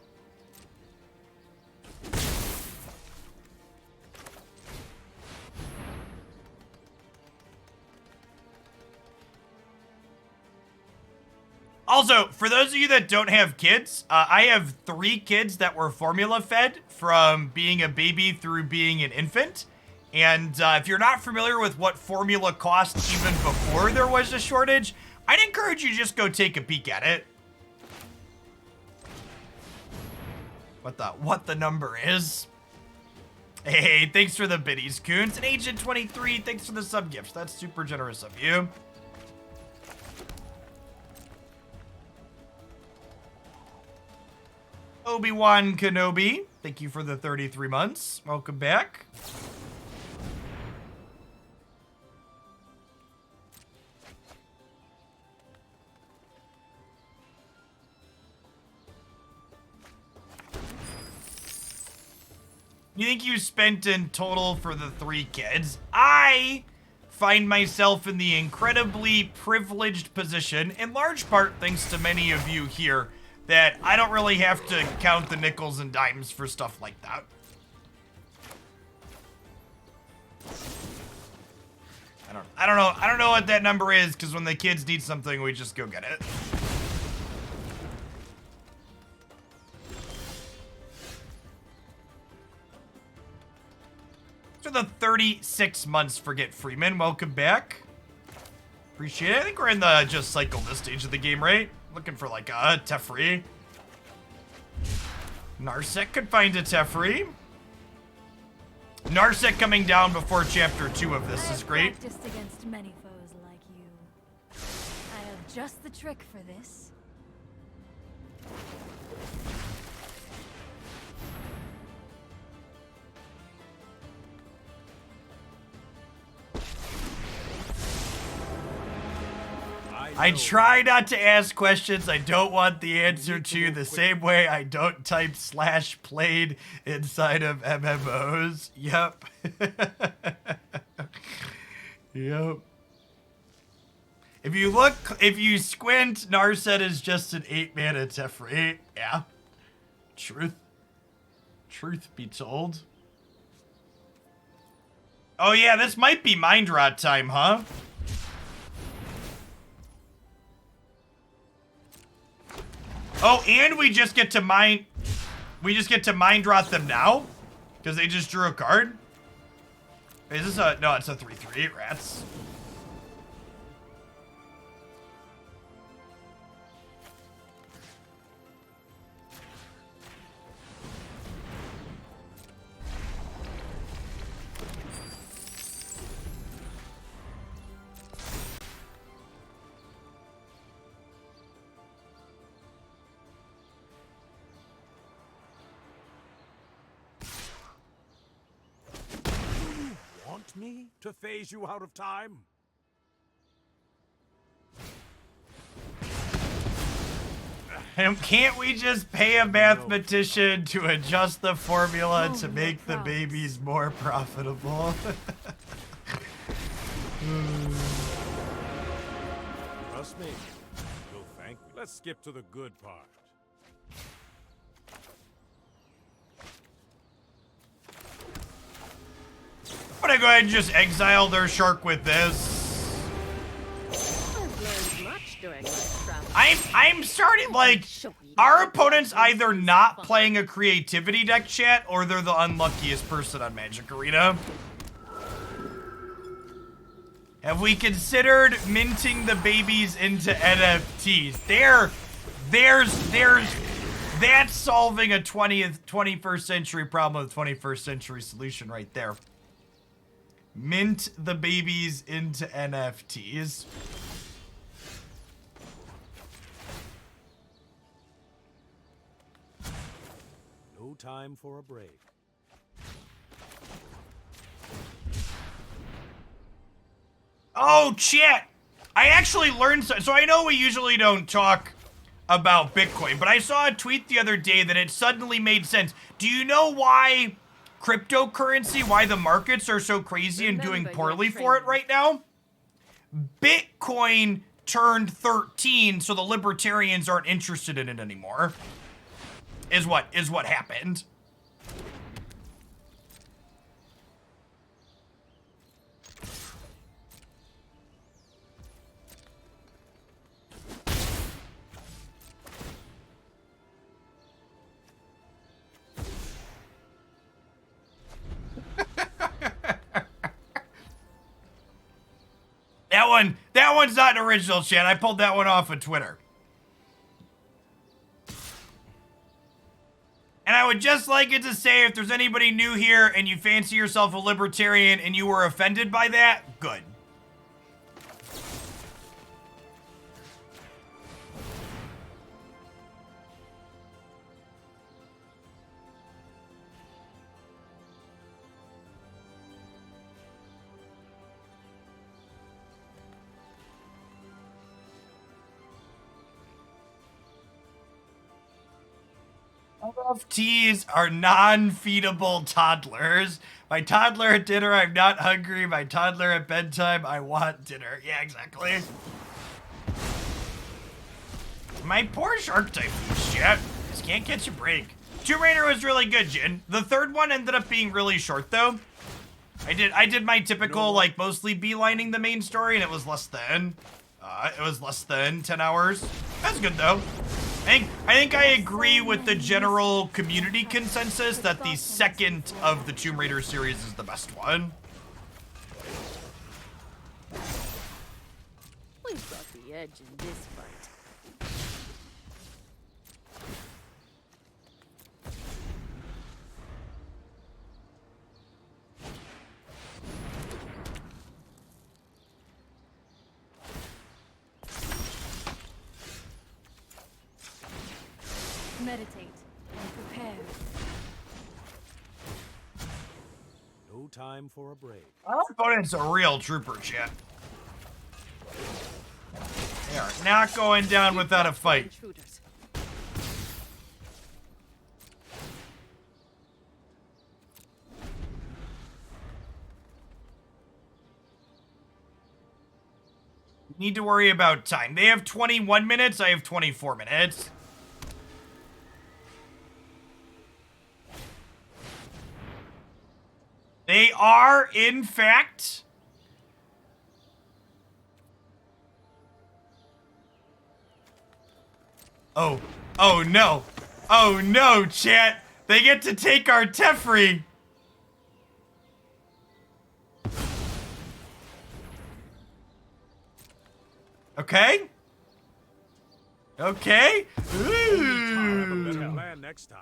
Also, for those of you that don't have kids, I have 3 kids that were formula fed from being a baby through being an infant. And if you're not familiar with what formula cost even before there was a shortage, I'd encourage you to just go take a peek at it. What the number is. Hey, thanks for the biddies, Coons. And Agent 23, thanks for the sub gifts. That's super generous of you. Obi-Wan Kenobi, thank you for the 33 months. Welcome back. You think you spent in total for the 3 kids? I find myself in the incredibly privileged position, in large part thanks to many of you here, that I don't really have to count the nickels and dimes for stuff like that. I don't know what that number is, because when the kids need something, we just go get it. For the 36 months for Get Freeman, welcome back. Appreciate it. I think we're in the just cycle this stage of the game, right? Looking for like a Teferi. Narset could find a Teferi. Narset coming down before chapter 2 of this is great. I've practiced against many foes like you. I have just the trick for this. I try not to ask questions I don't want the answer to, the same way I don't type /played inside of MMOs. Yep. Yep. If you look, if you squint, Narset is just an 8-mana Teferi. Yeah. Truth be told. Oh yeah, this might be Mind Rot time, huh? Oh, and we just get to Mind Rot them now? Because they just drew a card? Is this a, no, it's a 3/3, rats. Want me to phase you out of time? And can't we just pay a mathematician to adjust the formula to make the babies more profitable? Trust me. You'll thank me. Let's skip to the good part. I'm gonna go ahead and just exile their shark with this. I've learned much during my travels. I'm starting, like, our opponent's either not playing a creativity deck, chat, or they're the unluckiest person on Magic Arena. Have we considered minting the babies into NFTs? That's solving a 21st century problem with a 21st century solution right there. Mint the babies into NFTs. No time for a break. Oh, chat! I actually learned so I know we usually don't talk about Bitcoin, but I saw a tweet the other day that it suddenly made sense. Do you know why cryptocurrency, why the markets are so crazy and doing poorly for it right now? Bitcoin turned 13, so the libertarians aren't interested in it anymore. Is what happened. That one's not an original, chat. I pulled that one off of Twitter. And I would just like it to say, if there's anybody new here and you fancy yourself a libertarian and you were offended by that, good. NFTs are non-feedable toddlers. My toddler at dinner, I'm not hungry. My toddler at bedtime, I want dinner. Yeah, exactly. My poor Shark Typhoon, chat. Just can't catch a break. Tomb Raider was really good, Jin. The third one ended up being really short, though. I did my typical, like, mostly beelining the main story, and it was less than 10 hours. That's good, though. I think I agree with the general community consensus that the second of the Tomb Raider series is the best one. We've got the edge in this fight. Meditate and prepare. No time for a break. Our opponent's a real trooper, chat. They are not going down without a fight. Intruders. Need to worry about time. They have 21 minutes. I have 24 minutes. They are, in fact... Oh. Oh, no. Oh, no, chat. They get to take our Teferi. Okay. Okay. Ooh. Better plan next time.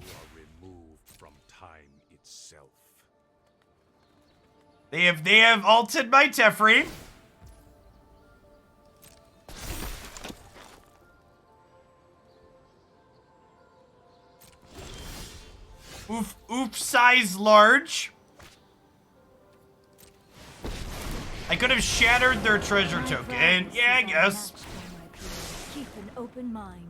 You are removed from time itself. They have ulted my Teferi. Oof size large. I could have shattered their treasure token. Yeah, I guess. Keep an open mind.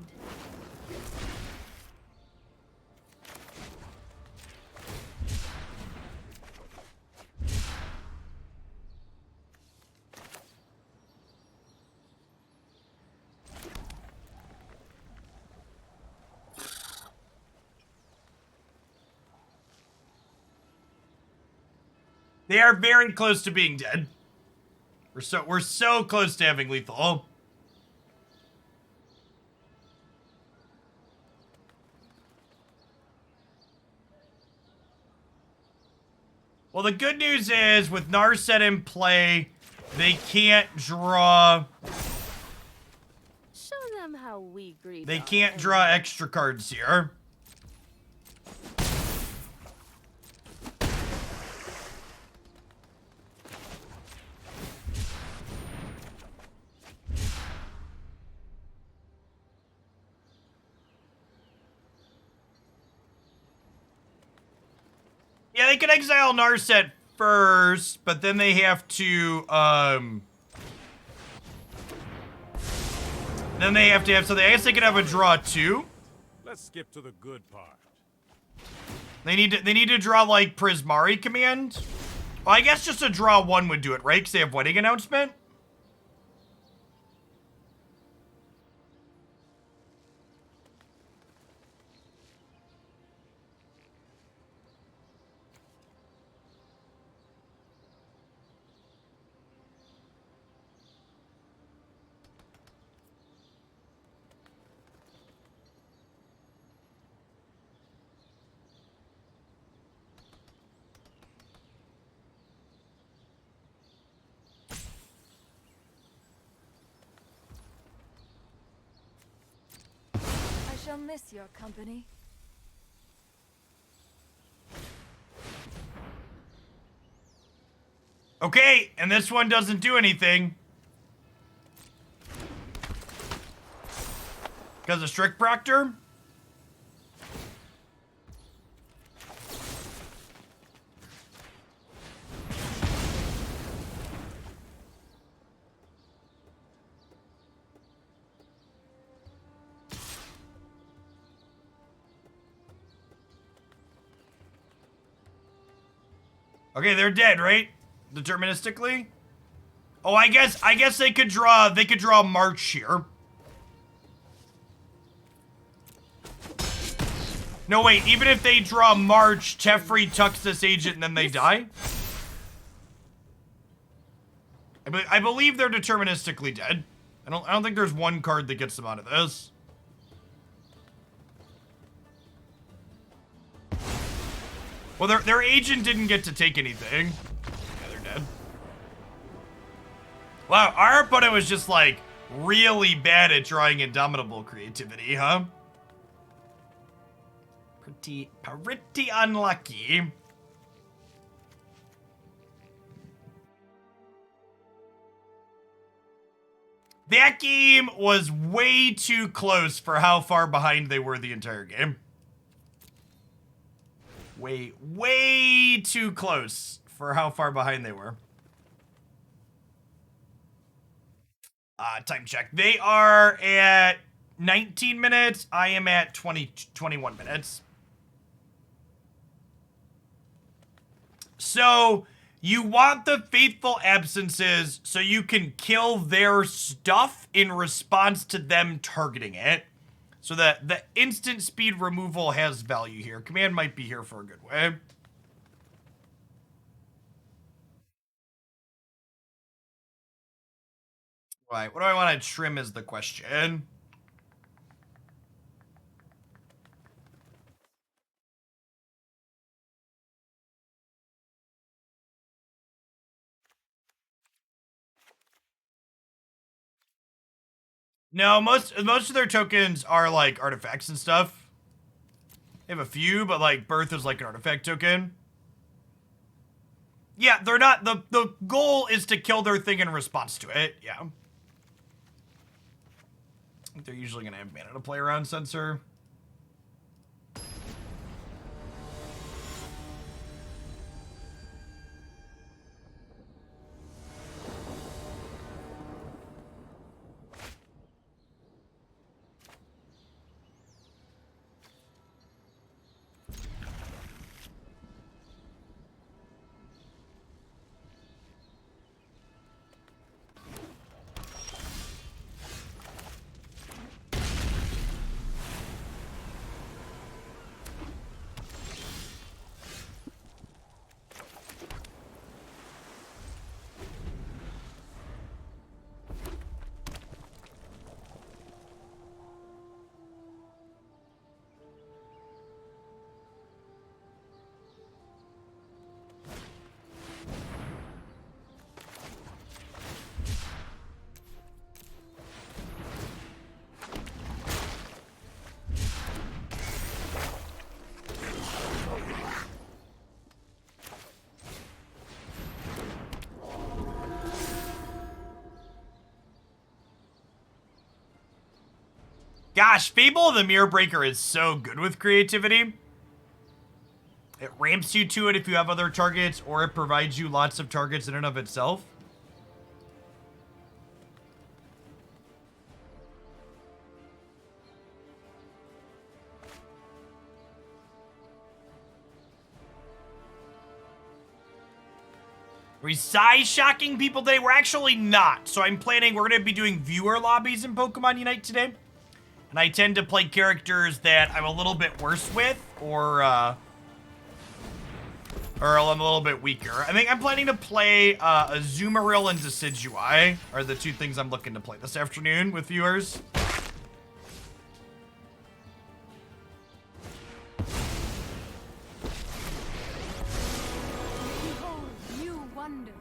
They are very close to being dead. We're so close to having lethal. Well, the good news is with Narset in play, they can't draw. Show them how we greet. They can't draw extra cards here. Yeah, they can exile Narset first, but then they have to, then they have to have something. I guess they could have a draw too. Let's skip to the good part. They need to draw like Prismari Command. Well, I guess just a draw one would do it, right? Because they have wedding announcement. I shall miss your company. Okay, and this one doesn't do anything. Because of Strict Proctor? Okay, they're dead, right? Deterministically? Oh, I guess they could draw March here. No, wait, even if they draw March, Teferi tucks this agent and then they die? I believe they're deterministically dead. I don't think there's one card that gets them out of this. Well, their agent didn't get to take anything. Yeah, they're dead. Wow, our opponent was just like really bad at drawing Indomitable creativity, huh? Pretty unlucky. That game was way too close for how far behind they were the entire game. Way too close for how far behind they were. Time check. They are at 19 minutes. I am at 21 minutes. So, You want the Fateful Absences so you can kill their stuff in response to them targeting it. So that the instant speed removal has value here. Command might be here for a good way. Right, what do I want to trim is the question. No, most of their tokens are like artifacts and stuff. They have a few, but like Birth is like an artifact token. Yeah, they're not, the goal is to kill their thing in response to it, yeah. I think they're usually gonna have mana to play around Censor. Gosh, Fable of the Mirror Breaker is so good with creativity. It ramps you to it if you have other targets, or it provides you lots of targets in and of itself. Are we size shocking people today? We're actually not. So I'm planning, we're going to be doing viewer lobbies in Pokemon Unite today. And I tend to play characters that I'm a little bit worse with, or I'm a little bit weaker. I think I'm planning to play Azumarill and Decidueye are the two things I'm looking to play this afternoon with viewers. Behold, new wonders.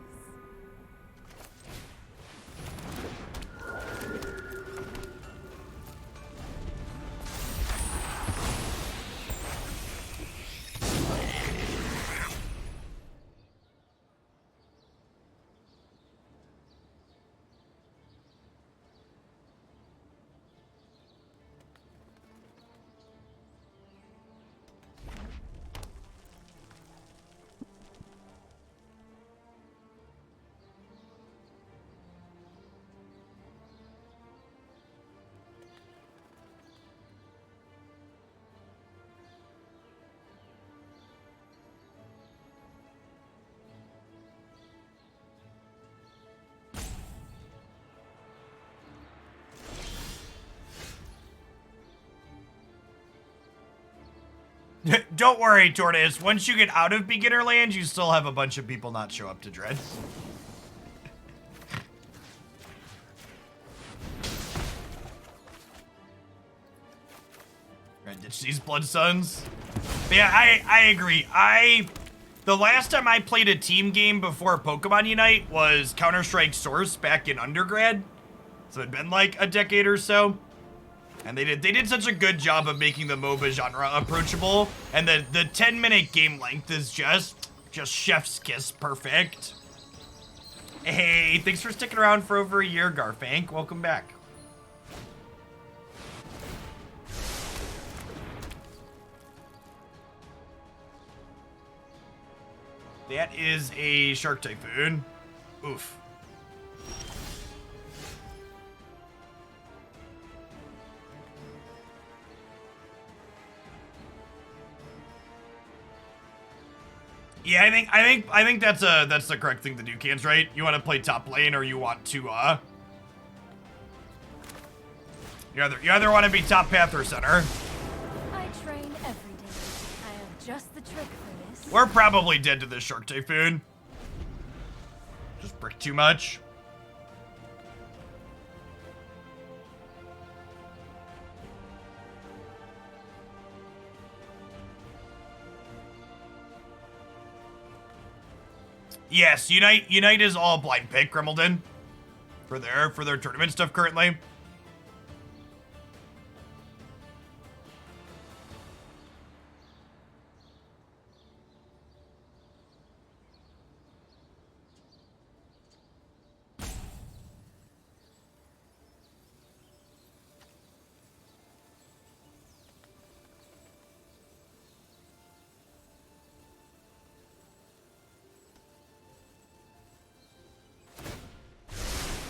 Don't worry, Tortoise. Once you get out of beginner land, you still have a bunch of people not show up to Dread. Right, ditch these Blood Suns. But yeah, I agree. The last time I played a team game before Pokemon Unite was Counter-Strike Source back in undergrad. So it'd been like a decade or so. And they did such a good job of making the MOBA genre approachable, and the 10-minute game length is just chef's kiss perfect. Hey, thanks for sticking around for over a year, Garfank. Welcome back. That is a Shark Typhoon. Oof. Yeah, I think that's the correct thing to do, Cans, right? You want to play top lane, or you want to you either want to be top path or center. I train every day. I have just the trick for this. We're probably dead to this Shark Typhoon. Just brick too much. Yes, Unite is all blind pick, Grimmelden. For their tournament stuff currently.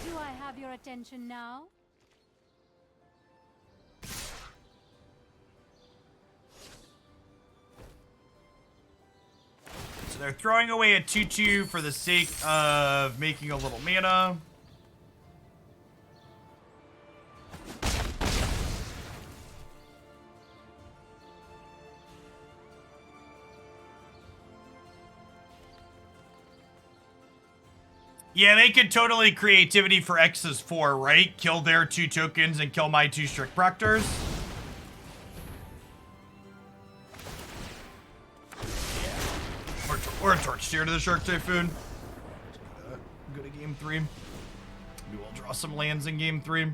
Do I have your attention now? So they're throwing away a 2/2 for the sake of making a little mana. Yeah, they could totally creativity for X's 4, right? Kill their 2 tokens and kill my 2 Strict Proctors. Or a Torch Steer to the Shark Typhoon. Go to game 3. Maybe we'll draw some lands in game 3.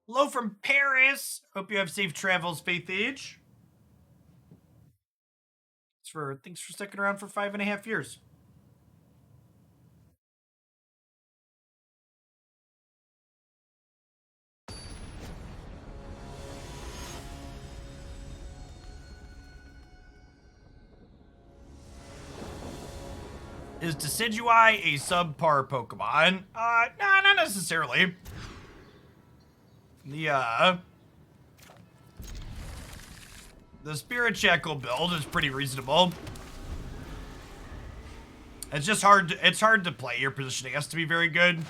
Hello from Paris. Hope you have safe travels, Faith Age. Thanks for sticking around for 5.5 years. Is Decidueye a subpar Pokemon? No, not necessarily. The Spirit Shackle build is pretty reasonable. It's just hard to play. Your positioning has to be very good.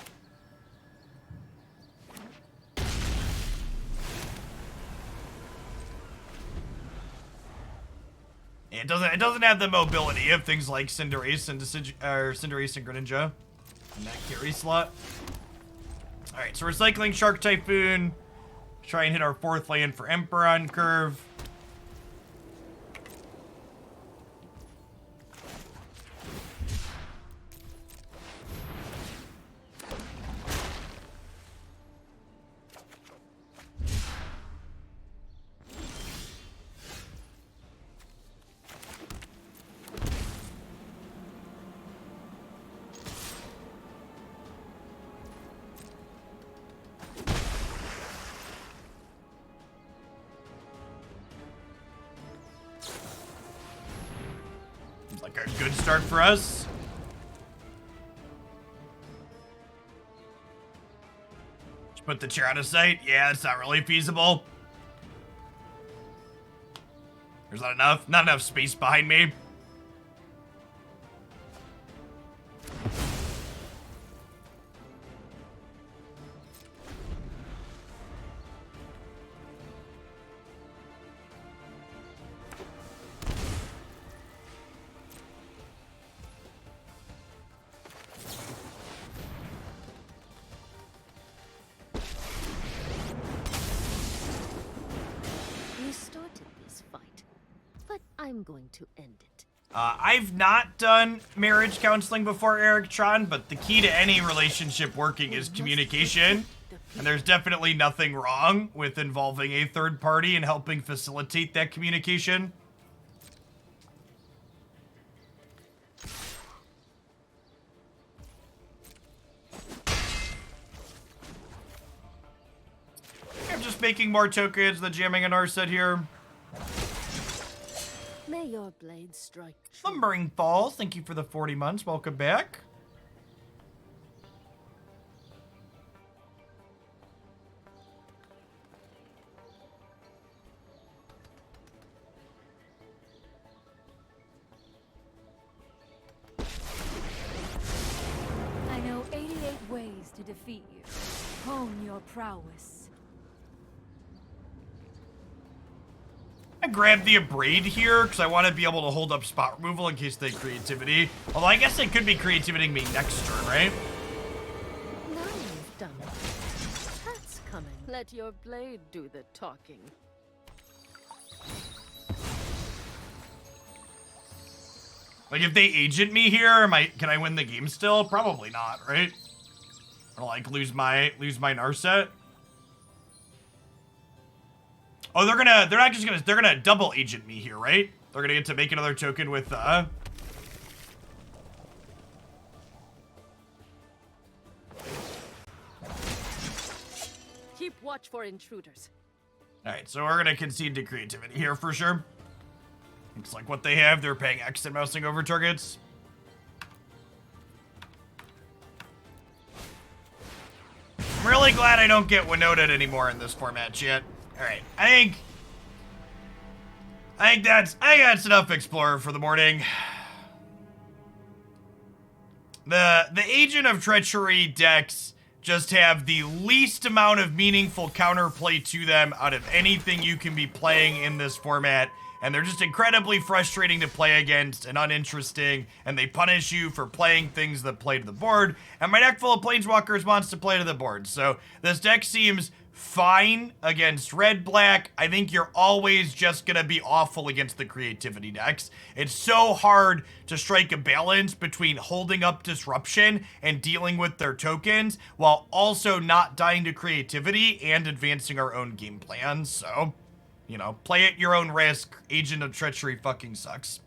It doesn't have the mobility of things like Cinderace and Cinderace and Greninja in that carry slot. All right, so we're cycling Shark Typhoon. Try and hit our 4th land for Emperor on curve. Like a good start for us. Just put the chair out of sight. Yeah, it's not really feasible. There's not enough space behind me. I'm going to end it. I've not done marriage counseling before, Eric Tron, but the key to any relationship working is communication. And there's definitely nothing wrong with involving a third party and helping facilitate that communication. I'm just making more tokens than jamming a Narset here. May your blade strike true. Slumbering Falls, thank you for the 40 months. Welcome back. defeat you. Hone your prowess. I grab the Abrade here because I want to be able to hold up spot removal in case they creativity. Although I guess they could be creativitying me next turn, right? Now you've done it. That's coming. Let your blade do the talking. Like if they agent me here, can I win the game still? Probably not, right? Or like lose my Narset. Oh, they're gonna double agent me here, right? They're gonna get to make another token with Keep watch for intruders. Alright, so we're gonna concede to creativity here for sure. Looks like what they have, they're paying X and mousing over targets. I'm really glad I don't get Winoded anymore in this format yet. Alright, I think that's enough Explorer for the morning. The Agent of Treachery decks just have the least amount of meaningful counterplay to them out of anything you can be playing in this format. And they're just incredibly frustrating to play against and uninteresting, and they punish you for playing things that play to the board, and my deck full of Planeswalkers wants to play to the board. So this deck seems fine against red-black. I think you're always just gonna be awful against the creativity decks. It's so hard to strike a balance between holding up disruption and dealing with their tokens, while also not dying to creativity and advancing our own game plan, so... You know, play at your own risk. Agent of Treachery fucking sucks.